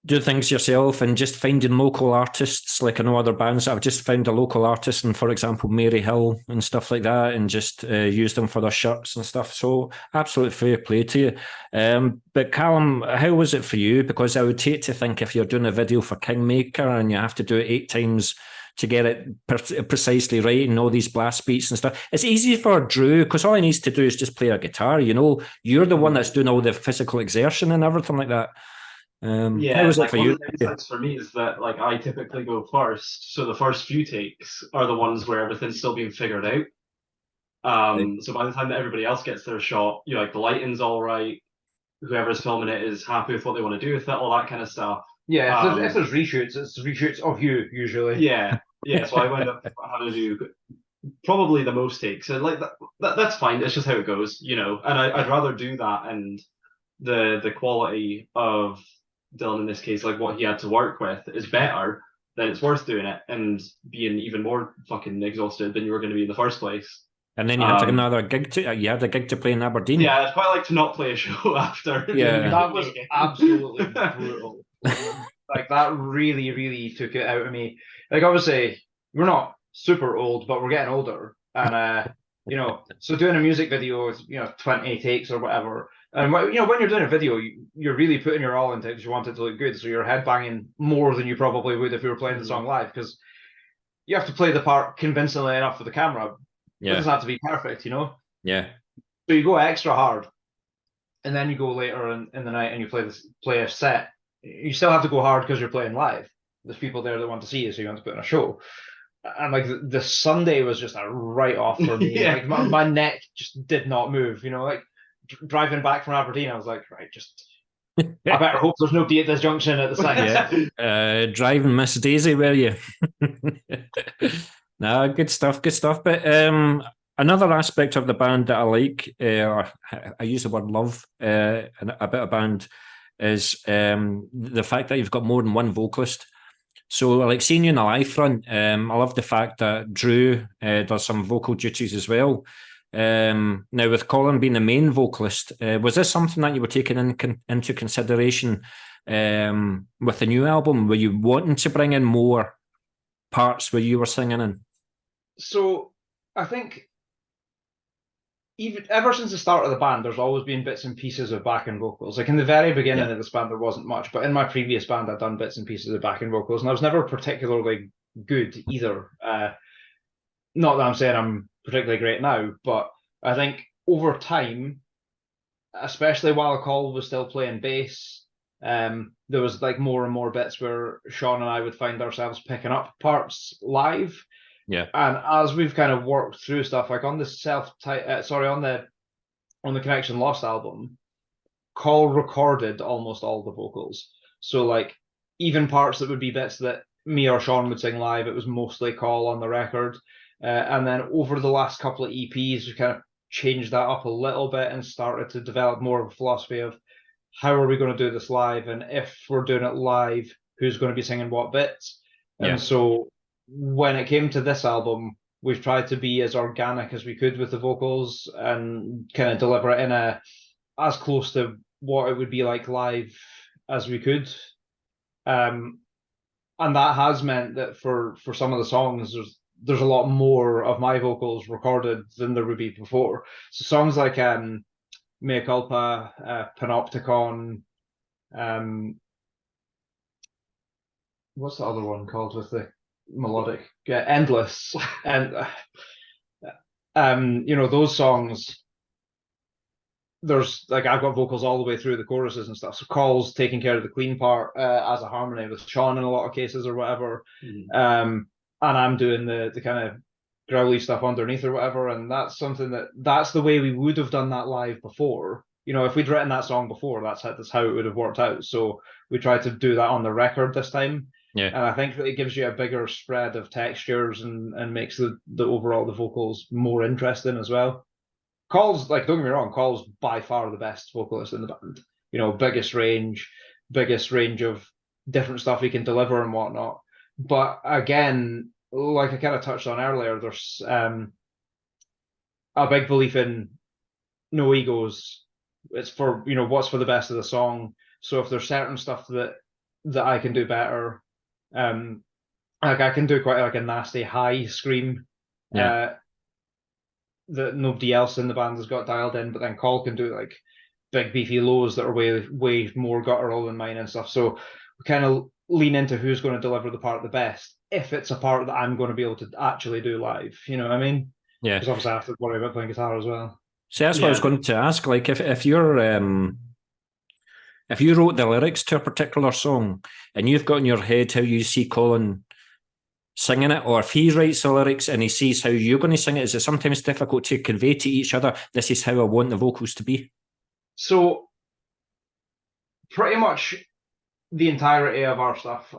do things yourself and just finding local artists. Like, I know other bands, I've just found a local artist, and for example, Mary Hill and stuff like that, and just use them for their shirts and stuff. So absolute fair play to you. But Callum, how was it for you? Because I would hate to think if you're doing a video for Kingmaker and you have to do it 8 times to get it precisely right and all these blast beats and stuff. It's easy for Drew because all he needs to do is just play a guitar, you know. You're the one that's doing all the physical exertion and everything like that. How was it for you? For me is that, like, I typically go first, so the first few takes are the ones where everything's still being figured out. So by the time that everybody else gets their shot, you know, like, the lighting's all right, whoever's filming it is happy with what they want to do with it, all that kind of stuff. Yeah, if there's reshoots, it's reshoots of you usually. Yeah, so I wound up having to do probably the most takes, and like that's fine. It's just how it goes, you know. And I'd rather do that, and the quality of Dylan in this case, like what he had to work with, is better, then it's worth doing it and being even more fucking exhausted than you were going to be in the first place. And then you had another gig you had a gig to play in Aberdeen. Yeah, I'd quite like to not play a show after. Yeah, that was absolutely brutal. Like, that really, really took it out of me. Like, obviously, we're not super old, but we're getting older. And, you know, so doing a music video with, you know, 20 takes or whatever. And, you know, when you're doing a video, you're really putting your all into it because you want it to look good. So you're headbanging more than you probably would if you were playing the song live, because you have to play the part convincingly enough for the camera. Yeah. It doesn't have to be perfect, you know? Yeah. So you go extra hard. And then you go later in the night and you play a set. You still have to go hard because you're playing live. There's people there that want to see you, so you want to put on a show. And like the Sunday was just a write-off for me. Yeah. Like my neck just did not move. You know, like driving back from Aberdeen, I was like, right, just I better hope there's nobody at this junction at the site. Yeah. Driving Miss Daisy, were you? No, good stuff, good stuff. But another aspect of the band that I like, or I use the word love about a band, is the fact that you've got more than one vocalist. So, like seeing you in the live front, I love the fact that Drew does some vocal duties as well. Now, with Colin being the main vocalist, was this something that you were taking into consideration with the new album? Were you wanting to bring in more parts where you were singing in? So, I think even ever since the start of the band, there's always been bits and pieces of backing vocals. Like in the very beginning of this band, there wasn't much, but in my previous band, I'd done bits and pieces of backing vocals, and I was never particularly good either. Not that I'm saying I'm particularly great now, but I think over time, especially while Cole was still playing bass, there was like more and more bits where Sean and I would find ourselves picking up parts live. Yeah. And as we've kind of worked through stuff, like on the on the Connection Lost album, Cole recorded almost all the vocals. So like even parts that would be bits that me or Sean would sing live, it was mostly Cole on the record. And then over the last couple of EPs, we kind of changed that up a little bit and started to develop more of a philosophy of how are we going to do this live, and if we're doing it live, who's going to be singing what bits. And so when it came to this album, we've tried to be as organic as we could with the vocals and kind of deliver it in a as close to what it would be like live as we could. And that has meant that for some of the songs, there's a lot more of my vocals recorded than there would be before. So songs like Mea Culpa, Panopticon, what's the other one called with the melodic? Endless, and those songs. There's like I've got vocals all the way through the choruses and stuff. So Cole's taking care of the clean part as a harmony with Sean in a lot of cases or whatever. And I'm doing the kind of growly stuff underneath or whatever. And that's something that's the way we would have done that live before. If we'd written that song before, that's how it would have worked out. So we tried to do that on the record this time. Yeah. And I think that it gives you a bigger spread of textures and makes the overall the vocals more interesting as well. Cole's, like, don't get me wrong, Cole's by far the best vocalist in the band. Biggest range of different stuff he can deliver and whatnot. But again, like I kind of touched on earlier, there's a big belief in no egos. It's for, what's for the best of the song. So if there's certain stuff that I can do better, like I can do quite like a nasty high scream. That nobody else in the band has got dialed in, but then Cole can do like big beefy lows that are way more guttural than mine and stuff. So we kind of lean into who's going to deliver the part the best, if it's a part that I'm going to be able to actually do live. You know what I mean? Yeah. Because obviously I have to worry about playing guitar as well. So that's what I was going to ask. Like if you're if you wrote the lyrics to a particular song and you've got in your head how you see Colin singing it, or if he writes the lyrics and he sees how you're going to sing it, is it sometimes difficult to convey to each other, this is how I want the vocals to be? So pretty much the entirety of our stuff,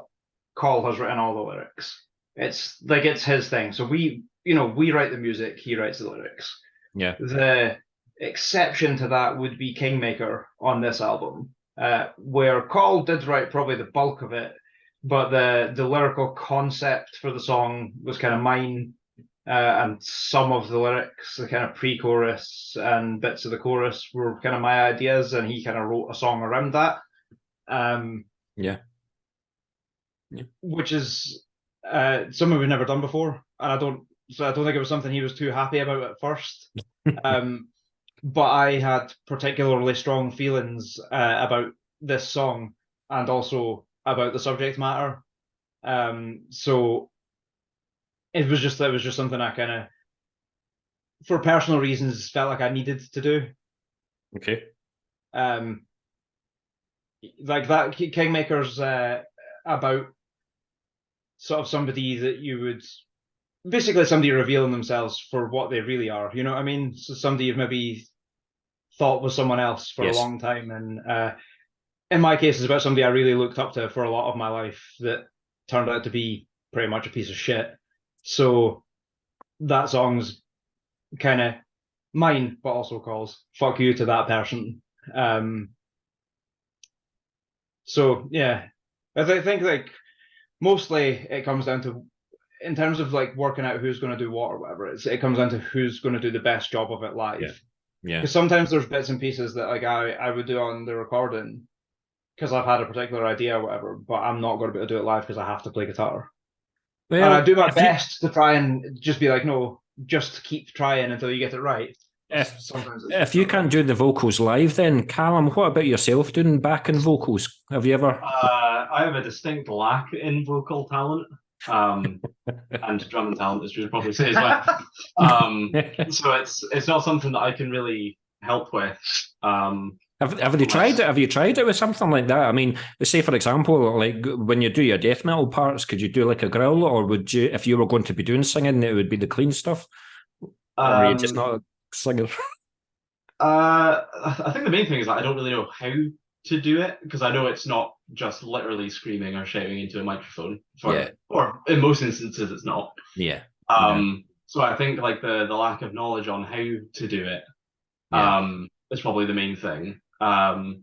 Cole has written all the lyrics. It's like it's his thing. So we write the music, he writes the lyrics. Yeah. The exception to that would be Kingmaker on this album, where Cole did write probably the bulk of it, but the lyrical concept for the song was kind of mine, and some of the lyrics, the kind of pre-chorus and bits of the chorus were kind of my ideas, and he kind of wrote a song around that. Which is something we've never done before, and I don't think it was something he was too happy about at first. But I had particularly strong feelings about this song and also about the subject matter. So it was just something I kind of, for personal reasons, felt like I needed to do. Okay. Like that Kingmaker's about sort of somebody that you would basically somebody revealing themselves for what they really are. You know what I mean? So somebody you've maybe thought was someone else for a long time, and in my case, it's about somebody I really looked up to for a lot of my life that turned out to be pretty much a piece of shit. So that song's kind of mine, but also calls "fuck you" to that person. So yeah, I think like mostly it comes down to, in terms of like working out who's going to do what or whatever, it comes down to who's going to do the best job of it live. Yeah. Because sometimes there's bits and pieces that like I would do on the recording because I've had a particular idea or whatever, but I'm not going to be able to do it live because I have to play guitar. Well, and I do my best to try and just be like, no, just keep trying until you get it right. If you can't do the vocals live, then Callum, what about yourself doing backing vocals? Have you ever? I have a distinct lack in vocal talent, and drumming talent, as you probably say as well. So it's not something that I can really help with. Have you tried it? Have you tried it with something like that? I mean, say for example, like when you do your death metal parts, could you do like a growl, or would you, if you were going to be doing singing, it would be the clean stuff? Or are you just not a singer? I think the main thing is that I don't really know how to do it, because I know it's not just literally screaming or shouting into a microphone. Or in most instances, it's not. Yeah. So I think like the lack of knowledge on how to do it is probably the main thing. I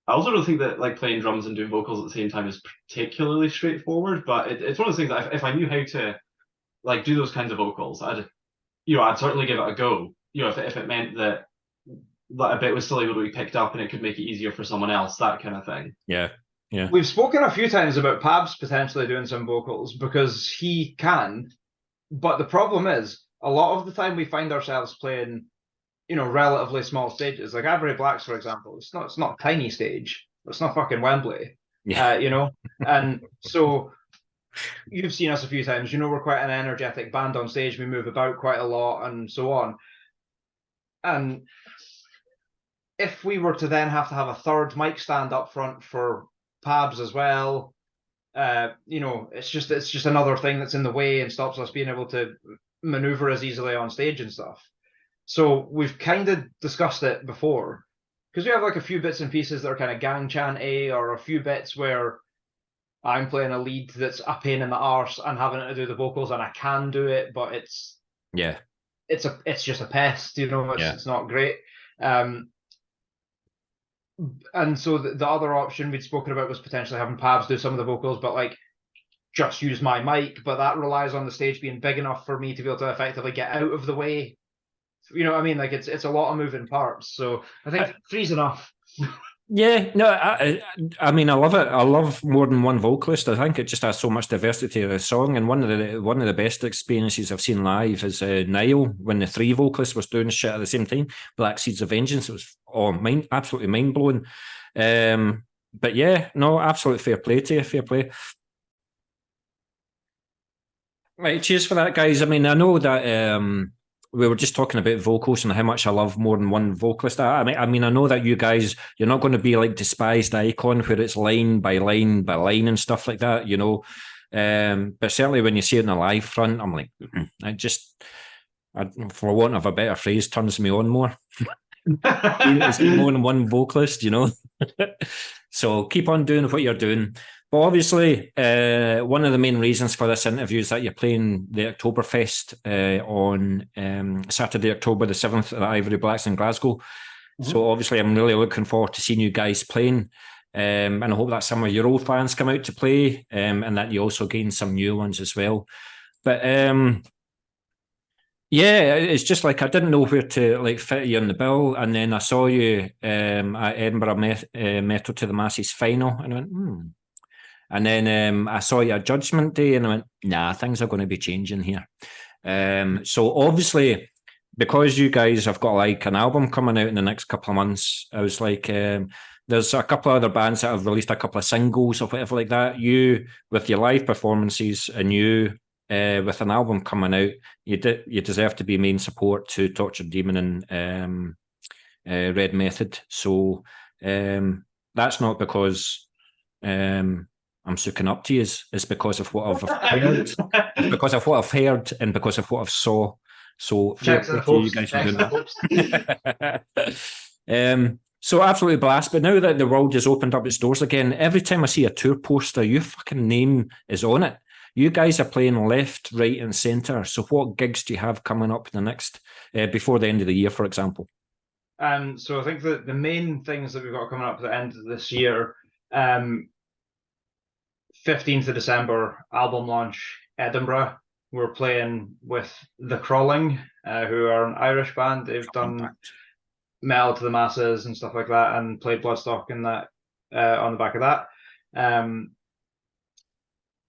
also don't think that like playing drums and doing vocals at the same time is particularly straightforward, but it's one of those things that if I knew how to like do those kinds of vocals, I'd certainly give it a go. If it meant that a bit was still able to be picked up and it could make it easier for someone else, that kind of thing. Yeah. We've spoken a few times about Pabs potentially doing some vocals because he can, but the problem is a lot of the time we find ourselves playing, relatively small stages. Like Avery Blacks, for example, it's not a tiny stage. It's not fucking Wembley. And so you've seen us a few times. We're quite an energetic band on stage. We move about quite a lot and so on. And if we were to then have a third mic stand up front for Pabs as well, it's just another thing that's in the way and stops us being able to maneuver as easily on stage and stuff. So we've kind of discussed it before, because we have like a few bits and pieces that are kind of gang chant-y, or a few bits where I'm playing a lead that's a pain in the arse and having to do the vocals, and I can do it, but it's just a pest, it's not great. And so the other option we'd spoken about was potentially having Pabs do some of the vocals, but like just use my mic, but that relies on the stage being big enough for me to be able to effectively get out of the way. You know what I mean? Like it's a lot of moving parts. So I think three's enough. Yeah, no, I mean, I love it. I love more than one vocalist. I think it just has so much diversity of the song. And one of the best experiences I've seen live is Niall, when the three vocalists was doing shit at the same time. Black Seeds of Vengeance. It was absolutely mind blowing. But yeah, no, absolute fair play to you. Fair play. Right, cheers for that, guys. I mean, I know that we were just talking about vocals and how much I love more than one vocalist. I mean, I know that you guys, you're not going to be like Despised Icon, where it's line by line by line and stuff like that, But certainly when you see it in the live front, I'm like, for want of a better phrase, turns me on more. It's more than one vocalist, So keep on doing what you're doing. But obviously, one of the main reasons for this interview is that you're playing the Oktoberfest on Saturday, October the 7th at the Ivory Blacks in Glasgow. Mm-hmm. So obviously, I'm really looking forward to seeing you guys playing. And I hope that some of your old fans come out to play, and that you also gain some new ones as well. But yeah, it's just like I didn't know where to like fit you on the bill, and then I saw you at Edinburgh Metal to the Masses final, and I went, And then I saw you at Judgment Day, and I went, nah, things are going to be changing here. So obviously, because you guys have got like an album coming out in the next couple of months, I was like, there's a couple of other bands that have released a couple of singles or whatever like that. You, with your live performances, and you with an album coming out, you deserve to be main support to Tortured Demon and Red Method. So that's not because I'm sucking up to you, is because of what I've heard. It's because of what I've heard and because of what I've saw. So you guys are doing that. So absolutely blast. But now that the world has opened up its doors again, every time I see a tour poster, your fucking name is on it. You guys are playing left, right, and centre. So what gigs do you have coming up the next before the end of the year, for example? So I think that the main things that we've got coming up at the end of this year, 15th of December, album launch, Edinburgh. We're playing with The Crawling, who are an Irish band. They've done Metal to the Masses and stuff like that, and played Bloodstock and that on the back of that.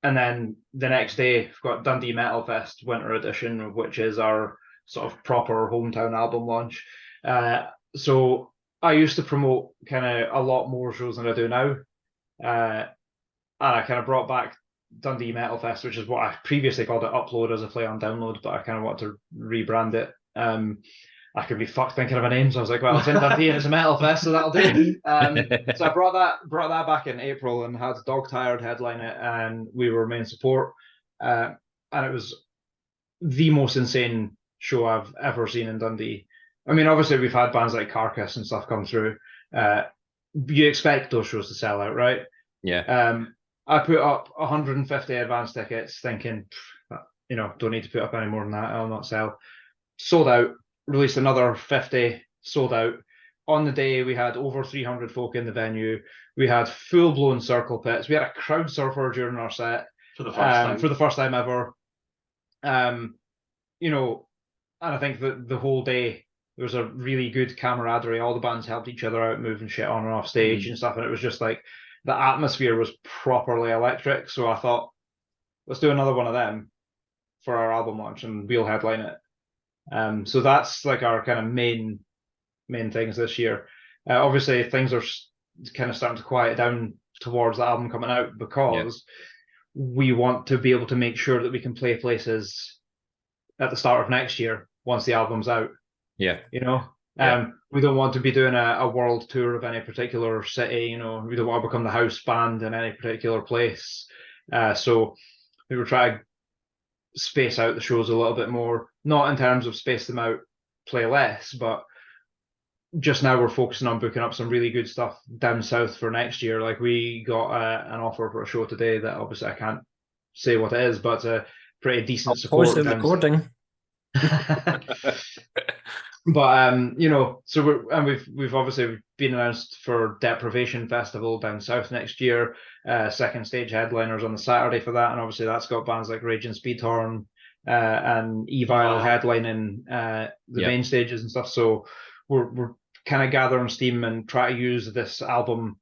And then the next day, we've got Dundee Metal Fest Winter Edition, which is our sort of proper hometown album launch. So I used to promote kind of a lot more shows than I do now. And I kind of brought back Dundee Metal Fest, which is what I previously called it Upload as a play on download, but I kind of want to rebrand it. I could be fucked thinking of a name, so I was like, well, it's in Dundee and it's a metal fest, so that'll do. So I brought that back in April and had Dog Tired headline it, and we were main support. And it was the most insane show I've ever seen in Dundee. I mean, obviously we've had bands like Carcass and stuff come through. You expect those shows to sell out, right? Yeah. I put up 150 advance tickets thinking, don't need to put up any more than that. I'll not sell. Sold out. Released another 50, sold out. On the day, we had over 300 folk in the venue. We had full-blown circle pits. We had a crowd surfer during our set. For the first time. For the first time ever. And I think that the whole day, there was a really good camaraderie. All the bands helped each other out, moving shit on and off stage and stuff. And it was just like, the atmosphere was properly electric. So I thought, let's do another one of them for our album launch, and we'll headline it. So that's like our kind of main things this year. Obviously, things are kind of starting to quiet down towards the album coming out, because we want to be able to make sure that we can play places at the start of next year once the album's out. Yeah. We don't want to be doing a world tour of any particular city. We don't want to become the house band in any particular place. So we were trying to space out the shows a little bit more, not in terms of space them out, play less, but just now we're focusing on booking up some really good stuff down south for next year. Like, we got an offer for a show today that obviously I can't say what it is, but it's a pretty decent support. Pause the recording. But so we've obviously been announced for Deprivation Festival down south next year. Second stage headliners on the Saturday for that, and obviously that's got bands like Rage and Speedhorn and Evil headlining the main stages and stuff. So we're kind of gathering steam and try to use this album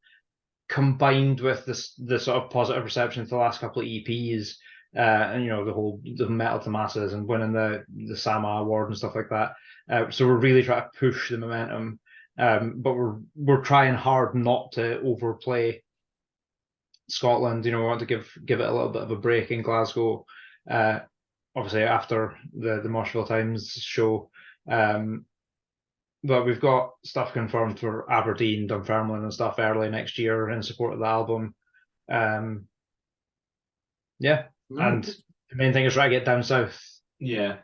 combined with the sort of positive reception for the last couple of EPs. And the Metal to Masses and winning the SAMA award and stuff like that. So we're really trying to push the momentum, but we're trying hard not to overplay Scotland. We want to give it a little bit of a break in Glasgow. Obviously after the Moshville Times show, but we've got stuff confirmed for Aberdeen, Dunfermline, and stuff early next year in support of the album. And the main thing is try to get down south. Yeah.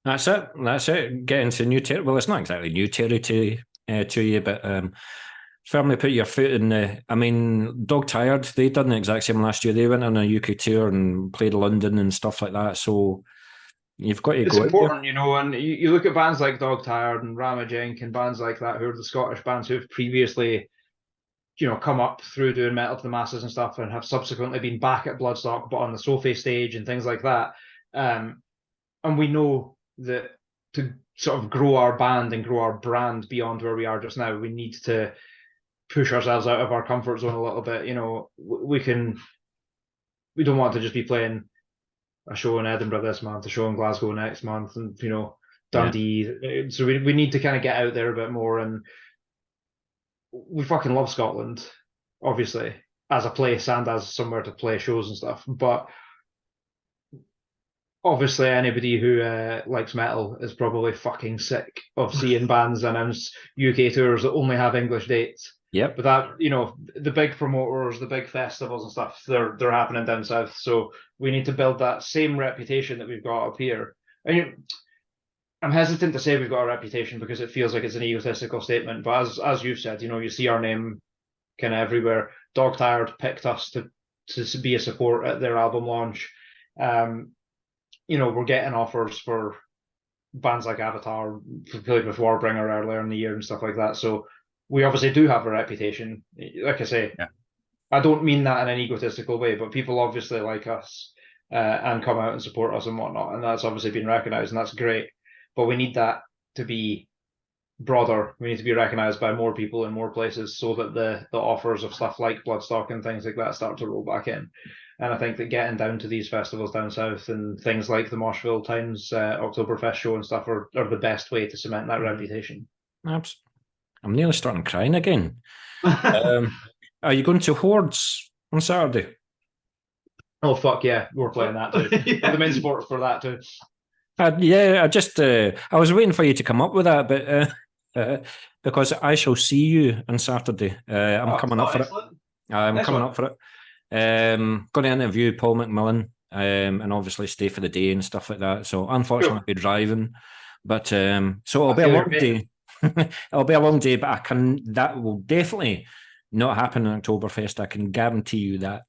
That's it. Get into new territory. Well, it's not exactly new territory to you, but firmly put your foot in the... I mean, Dog Tired, they done the exact same last year. They went on a UK tour and played London and stuff like that. So you've got to it's go important, and you look at bands like Dog Tired and Ramajink and bands like that, who are the Scottish bands who've previously come up through doing Metal to the Masses and stuff, and have subsequently been back at Bloodstock, but on the Sophie stage and things like that. And we know that to sort of grow our band and grow our brand beyond where we are just now, we need to push ourselves out of our comfort zone a little bit. We don't want to just be playing a show in Edinburgh this month, a show in Glasgow next month, and Dundee. Yeah. So we need to kind of get out there a bit more, and we fucking love Scotland, obviously, as a place and as somewhere to play shows and stuff. But obviously, anybody who likes metal is probably fucking sick of seeing bands announce UK tours that only have English dates. Yep. But that, the big promoters, the big festivals and stuff, they're happening down south. So we need to build that same reputation that we've got up here. And I'm hesitant to say we've got a reputation because it feels like it's an egotistical statement. But as you've said, you see our name kind of everywhere. Dog Tired picked us to be a support at their album launch. We're getting offers for bands like Avatar, played with Warbringer earlier in the year and stuff like that. So we obviously do have a reputation. Like I say, Yeah. I don't mean that in an egotistical way, but people obviously like us and come out and support us and whatnot, and that's obviously been recognised, and that's great. But we need that to be broader. We need to be recognised by more people in more places, so that the offers of stuff like Bloodstock and things like that start to roll back in. And I think that getting down to these festivals down south and things like the Moshville Times Oktoberfest show and stuff are the best way to cement that reputation. I'm nearly starting crying again. Are you going to Hordes on Saturday? Oh fuck yeah, we're playing that too. Yeah. The main support for that too. I was waiting for you to come up with that, but because I shall see you on Saturday. I'm coming up for excellent. it. I'm coming up for it. Going to interview Paul McMillan and obviously stay for the day and stuff like that. So unfortunately, I'll be driving, but so it'll be a long day. It'll be a long day, but that will definitely not happen in Oktoberfest. I can guarantee you that.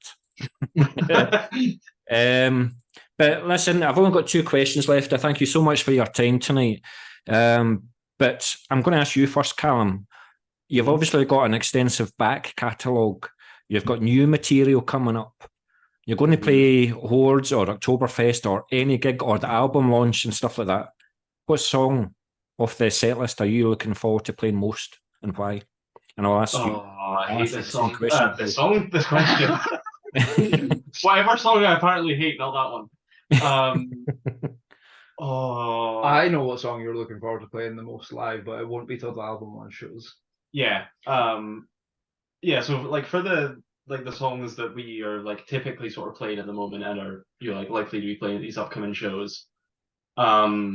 But listen, I've only got 2 questions left. I thank you so much for your time tonight. But I'm going to ask you first, Callum. You've obviously got an extensive back catalogue. You've got new material coming up. You're going to play Hordes or Oktoberfest or any gig or the album launch and stuff like that. What song off the set list are you looking forward to playing most and why? And I'll ask you. I hate this song. This question. Whatever song I apparently hate, not that one. I know what song you're looking forward to playing the most live, but it won't be till the album launch shows. Yeah. So like for the songs that we are like typically sort of playing at the moment and are likely to be playing at these upcoming shows, I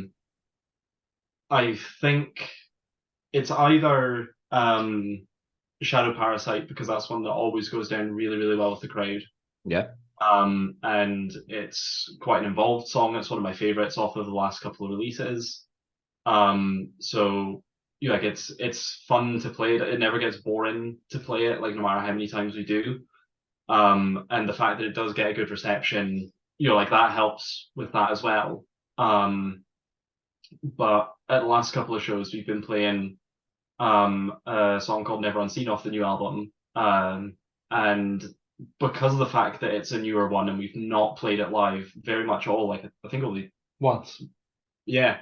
think it's either Shadow Parasite, because that's one that always goes down really, really well with the crowd. Yeah. And it's quite an involved song. It's one of my favorites off of the last couple of releases. So it's fun to play it. It never gets boring to play it, like no matter how many times we do. And the fact that it does get a good reception, that helps with that as well. But at the last couple of shows, we've been playing a song called Never Unseen off the new album. And because of the fact that it's a newer one and we've not played it live very much all, I think only once. Yeah.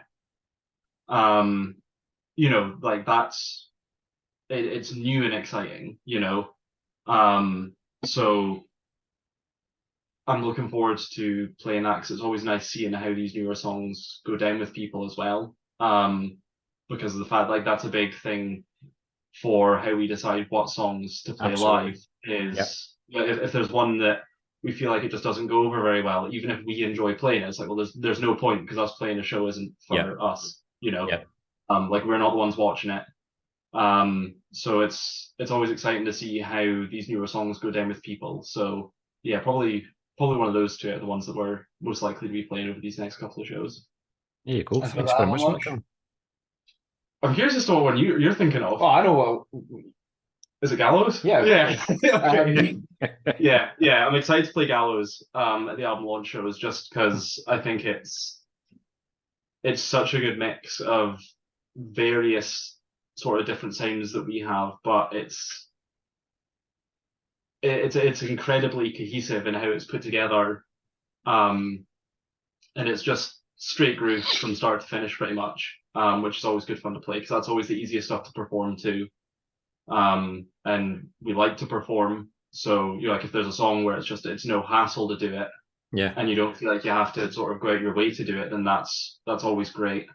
That's it's new and exciting, so I'm looking forward to playing that because it's always nice seeing how these newer songs go down with people as well, because of the fact that's a big thing for how we decide what songs to play live is if there's one that we feel like it just doesn't go over very well, even if we enjoy playing it, it's like, well, there's no point because us playing a show isn't for us, we're not the ones watching it. So it's always exciting to see how these newer songs go down with people. So yeah, probably one of those two are the ones that we're most likely to be playing over these next couple of shows. There you go. Thanks very much. I'm curious as to what one you're thinking of. Oh, I know what. Is it Gallows? Yeah. Yeah. I'm excited to play Gallows at the album launch shows just because I think it's such a good mix of various sort of different sounds that we have, but it's incredibly cohesive in how it's put together, and it's just straight groove from start to finish pretty much, which is always good fun to play because that's always the easiest stuff to perform to. And we like to perform, so if there's a song where it's no hassle to do it, and you don't feel like you have to sort of go out your way to do it, then that's always great.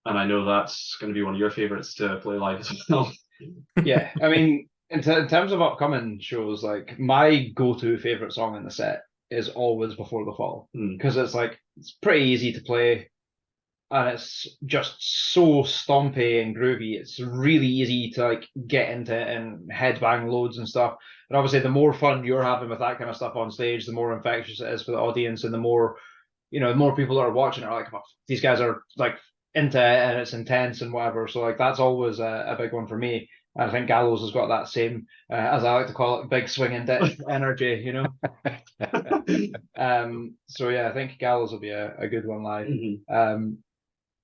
And I know that's going to be one of your favorites to play live as well. Yeah, I mean, in terms of upcoming shows, like my go-to favorite song in the set is always Before the Fall, because it's pretty easy to play. And it's just so stompy and groovy. It's really easy to get into it and headbang loads and stuff. And obviously, the more fun you're having with that kind of stuff on stage, the more infectious it is for the audience, and the more more people that are watching are like, oh, these guys are like into it and it's intense and whatever. So like that's always a big one for me. And I think Gallows has got that same, as I like to call it, big swing and ditch energy. So yeah, I think Gallows will be a good one live.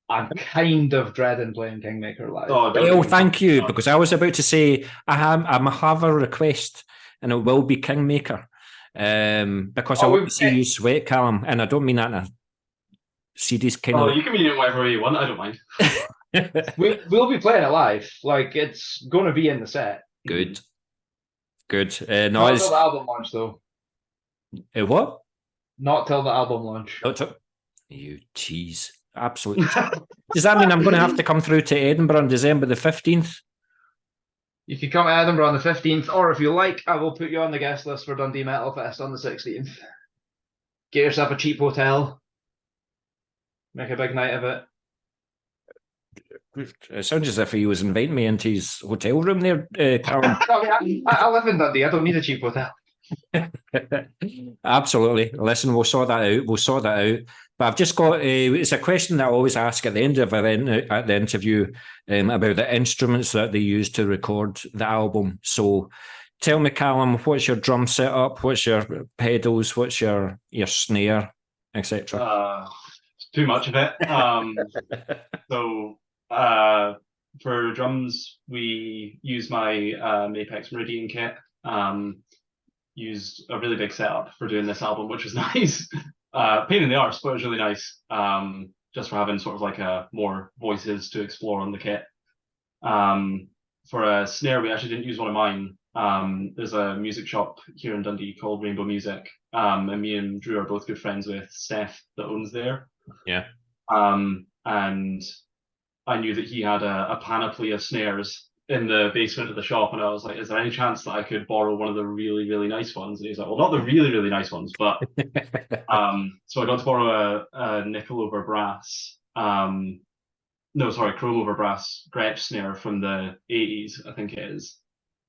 I'm kind of dreading playing Kingmaker live. Well, thank you, because I was about to say I have a request, and it will be Kingmaker, because I want to see you sweat, Callum, and I don't mean that in a serious kind of. You can mean it whatever way you want. I don't mind. We'll be playing it live. Like it's going to be in the set. Good. No, not till the album launch, though. What? Not till the album launch. You tease. Absolutely. Does that mean I'm going to have to come through to Edinburgh on December the 15th? You can come to Edinburgh on the 15th, or if you like, I will put you on the guest list for Dundee Metal Fest on the 16th. Get yourself a cheap hotel. Make a big night of it. It sounds as if he was inviting me into his hotel room there, Callum. I live in Dundee. I don't need a cheap hotel. Absolutely. Listen, we'll sort that out. But I've just got it's a question that I always ask at the end of the interview about the instruments that they use to record the album. So tell me, Callum, what's your drum setup? What's your pedals? What's your snare, etc.? Too much of it. For drums, we use my Apex Meridian kit. Used a really big setup for doing this album, which was nice. Pain in the arse, but it was really nice. Just for having sort of like more voices to explore on the kit. For a snare, we actually didn't use one of mine. There's a music shop here in Dundee called Rainbow Music, and me and Drew are both good friends with Steph that owns there. Yeah. And I knew that he had a panoply of snares in the basement of the shop, and I was like, is there any chance that I could borrow one of the really, really nice ones? And he's like, well, not the really, really nice ones, but so I got to borrow a nickel over brass, chrome over brass Gretsch snare from the 80s, I think it is.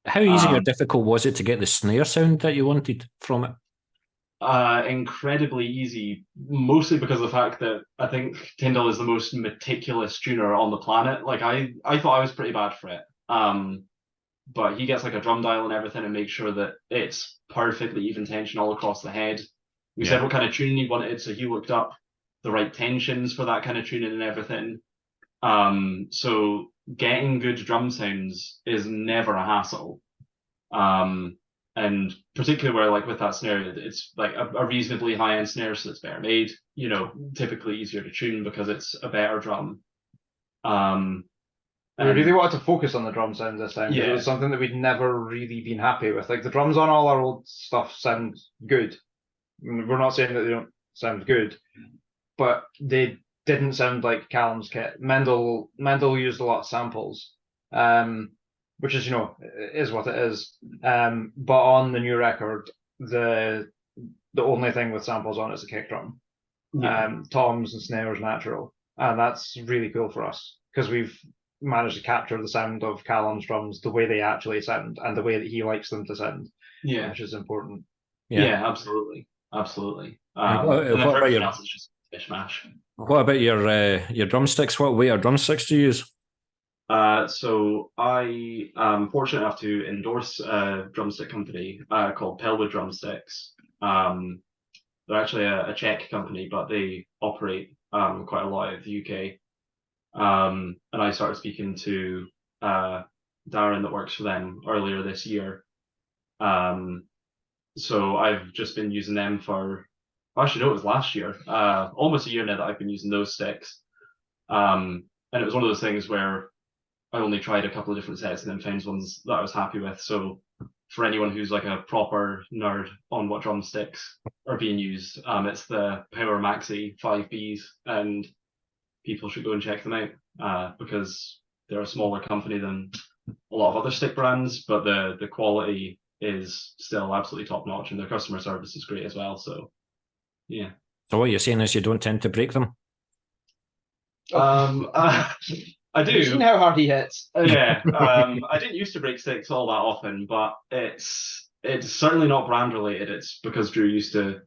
How easy or difficult was it to get the snare sound that you wanted from it? Incredibly easy, mostly because of the fact that I think Tyndall is the most meticulous tuner on the planet. Like I thought I was pretty bad for it. But he gets like a drum dial and everything and makes sure that it's perfectly even tension all across the head. We said what kind of tuning he wanted, so he looked up the right tensions for that kind of tuning and everything. So getting good drum sounds is never a hassle. And particularly where like with that snare, it's like a reasonably high-end snare, so it's better made, typically easier to tune because it's a better drum. We really wanted to focus on the drum sounds this time. It was something that we'd never really been happy with. Like the drums on all our old stuff sound good. We're not saying that they don't sound good, but they didn't sound like Callum's kit. Mendel used a lot of samples, which is is what it is. But on the new record, the only thing with samples on is the kick drum. Toms and snares natural, and that's really cool for us because we've managed to capture the sound of Callum's drums the way they actually sound and the way that he likes them to sound. Which is important. Absolutely. What about your else is just mishmash. What about your drumsticks? What weight are drumsticks to use? So I am fortunate enough to endorse a drumstick company called Pelwood Drumsticks. They're actually a Czech company, but they operate quite a lot out of the UK. And I started speaking to Darren that works for them earlier this year. So I've just been using them for, actually no, it was last year, almost a year now that I've been using those sticks. And it was one of those things where I only tried a couple of different sets and then found ones that I was happy with. So for anyone who's like a proper nerd on what drumsticks are being used, it's the Power Maxi 5Bs, and people should go and check them out because they're a smaller company than a lot of other stick brands, but the quality is still absolutely top notch and their customer service is great as well. So yeah. So what you're saying is you don't tend to break them? I do. You've seen how hard he hits. I didn't used to break sticks all that often, but it's certainly not brand related. It's because Drew used to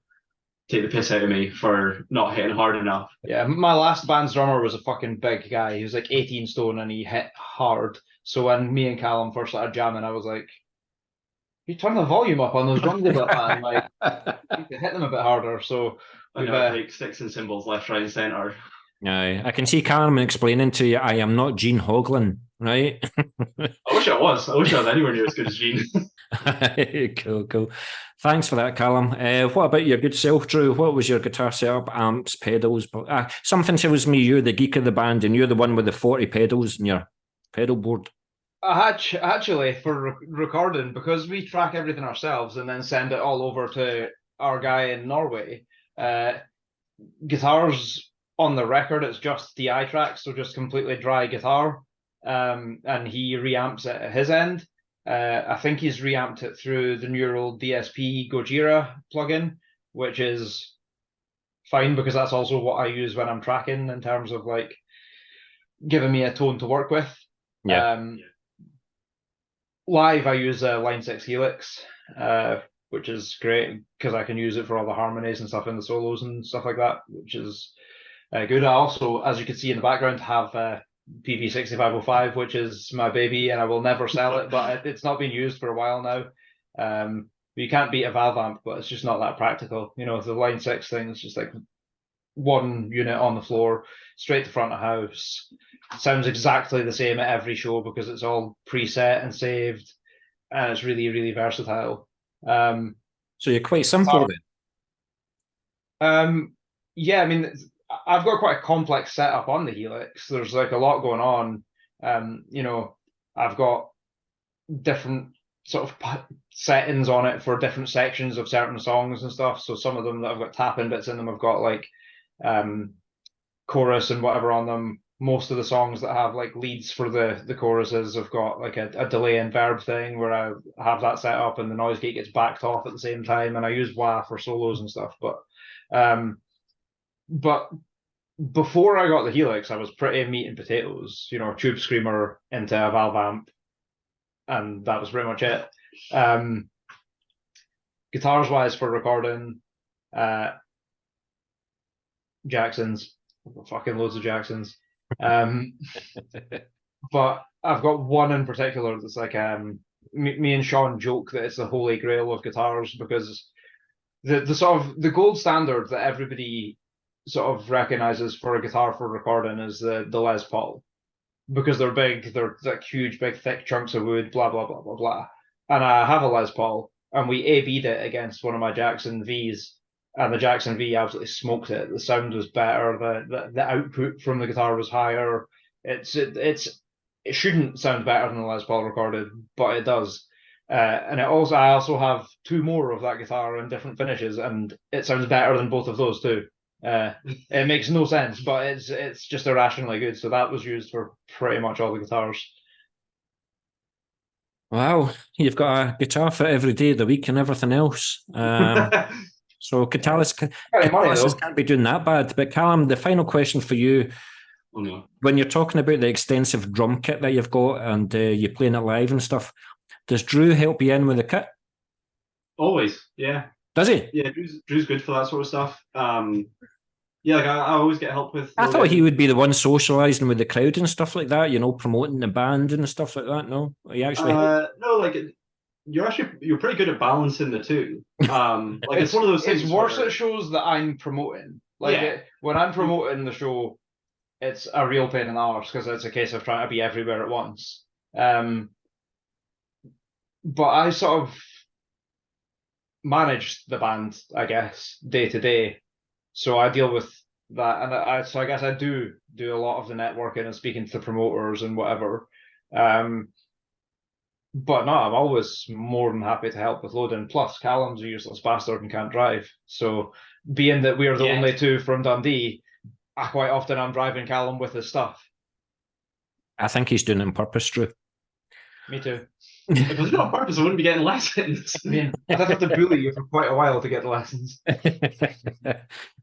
take the piss out of me for not hitting hard enough. Yeah, my last band's drummer was a fucking big guy. He was like 18 stone and he hit hard. So when me and Callum first started jamming, I was like, you turn the volume up on those drums a bit, man. Like, you can hit them a bit harder. So I know, like sticks and cymbals left, right, and centre. Aye, I can see Callum explaining to you, I am not Gene Hoglan, right? I wish I was. I wish I was anywhere near as good as Gene. Cool. Thanks for that, Callum. What about your good self, Drew? What was your guitar setup, amps, pedals? Something tells me you're the geek of the band and you're the one with the 40 pedals in your pedal board. Actually, for recording, because we track everything ourselves and then send it all over to our guy in Norway, guitars on the record, it's just DI tracks, so just completely dry guitar. And he reamps it at his end. I think he's reamped it through the Neural DSP Gojira plugin, which is fine because that's also what I use when I'm tracking in terms of like giving me a tone to work with. Live, I use a Line 6 Helix, which is great because I can use it for all the harmonies and stuff in the solos and stuff like that, which is good. I also, as you can see in the background, have PV6505, which is my baby, and I will never sell it, but it's not been used for a while now. You can't beat a valve amp, but it's just not that practical. You know, the Line 6 thing is just like one unit on the floor, straight to front of house. Sounds exactly the same at every show because it's all preset and saved, and it's really, really versatile. So you're quite simple then? Yeah, I mean, I've got quite a complex setup on the Helix. There's like a lot going on. You know, I've got different sort of settings on it for different sections of certain songs and stuff. So some of them that I've got tapping bits in them, I've got like chorus and whatever on them. Most of the songs that have like leads for the choruses have got like a delay and verb thing where I have that set up and the noise gate gets backed off at the same time, and I use wah for solos and stuff. But before I got the Helix, I was pretty meat and potatoes, you know, tube screamer into a valve amp, and that was pretty much it. Guitars wise for recording, Jacksons, fucking loads of Jacksons. But I've got one in particular that's like me and Sean joke that it's the holy grail of guitars because the sort of the gold standard that everybody sort of recognizes for a guitar for recording is the Les Paul, because they're big, they're like huge, big, thick chunks of wood, blah blah blah blah blah. And I have a Les Paul, and we A/B'd it against one of my Jackson V's, and the Jackson V absolutely smoked it. The sound was better, the output from the guitar was higher. It shouldn't sound better than the Les Paul recorded, but it does. And I also have two more of that guitar in different finishes, and it sounds better than both of those too. It makes no sense, but it's just irrationally good. So that was used for pretty much all the guitars. Wow, you've got a guitar for every day of the week and everything else. So Catalysis can't be doing that bad. But Callum, the final question for you. Oh, no. When you're talking about the extensive drum kit that you've got and you're playing it live and stuff, does Drew help you in with the kit? Always, yeah. Does he? Yeah, Drew's good for that sort of stuff. Yeah, like I always get help with. I thought he would be the one socialising with the crowd and stuff like that, you know, promoting the band and stuff like that. No, he actually. No, like you're pretty good at balancing the two. Like it's one of those things. It's worse at shows that I'm promoting. Like when I'm promoting the show, it's a real pain in the arse because it's a case of trying to be everywhere at once. But I sort of manage the band, I guess, day to day. So I deal with that, and I guess I do a lot of the networking and speaking to the promoters and whatever. But no, I'm always more than happy to help with loading. Plus, Callum's a useless bastard and can't drive. So being that we're the only two from Dundee, quite often I'm driving Callum with his stuff. I think he's doing it on purpose, Drew. Me too. If it was not on purpose, I wouldn't be getting lessons. I mean, I'd have to bully you for quite a while to get the lessons.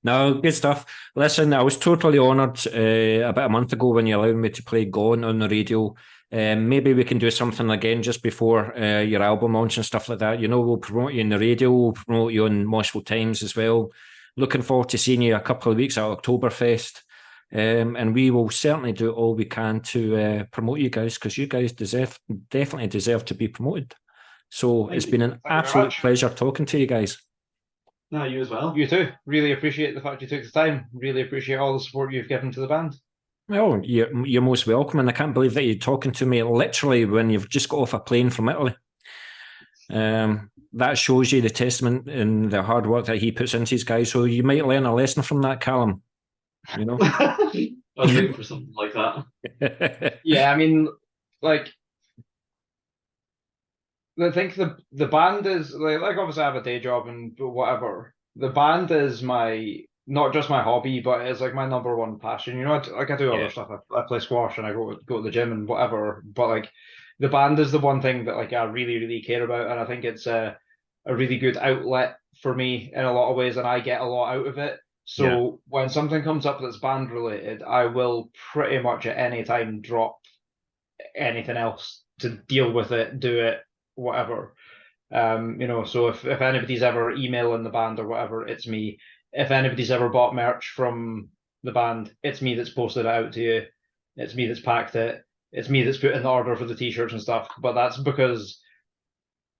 No, good stuff. Listen, I was totally honoured about a month ago when you allowed me to play Gone on the radio. Maybe we can do something again just before your album launch and stuff like that. You know, we'll promote you in the radio, we'll promote you on Moshville Times as well. looking forward to seeing you a couple of weeks at Oktoberfest. And we will certainly do all we can to promote you guys, because you guys definitely deserve to be promoted. So it's been an absolute pleasure talking to you guys. No, you as well. You too. Really appreciate the fact you took the time. Really appreciate all the support you've given to the band. Well, you're most welcome, and I can't believe that you're talking to me literally when you've just got off a plane from Italy. That shows you the testament and the hard work that he puts into his guys. So you might learn a lesson from that, Callum. You know, I was waiting for something like that. Yeah, I mean, like, I think the band is like obviously I have a day job and whatever. The band is not just my hobby, but it's like my number one passion. You know, I do other stuff. I play squash and I go to the gym and whatever. But like, the band is the one thing that like I really, really care about, and I think it's a really good outlet for me in a lot of ways, and I get a lot out of it. So when something comes up that's band related, I will pretty much at any time drop anything else to deal with it, do it, whatever. You know, so if anybody's ever emailing the band or whatever, it's me. If anybody's ever bought merch from the band, it's me that's posted it out to you. It's me that's packed it. It's me that's put in the order for the t-shirts and stuff. But that's because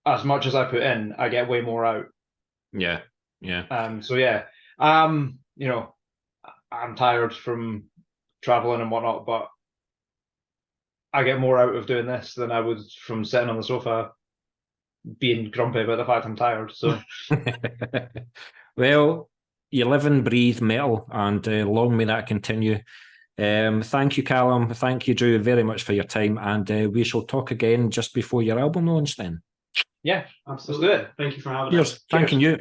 as much as I put in, I get way more out. Yeah. So yeah. You know, I'm tired from traveling and whatnot, but I get more out of doing this than I would from sitting on the sofa being grumpy about the fact I'm tired. So, well, you live and breathe metal, and long may that continue. Thank you, Callum. Thank you, Drew, very much for your time, and we shall talk again just before your album launch then. Yeah, absolutely. Let's do it. Thank you for having us. Thanking you.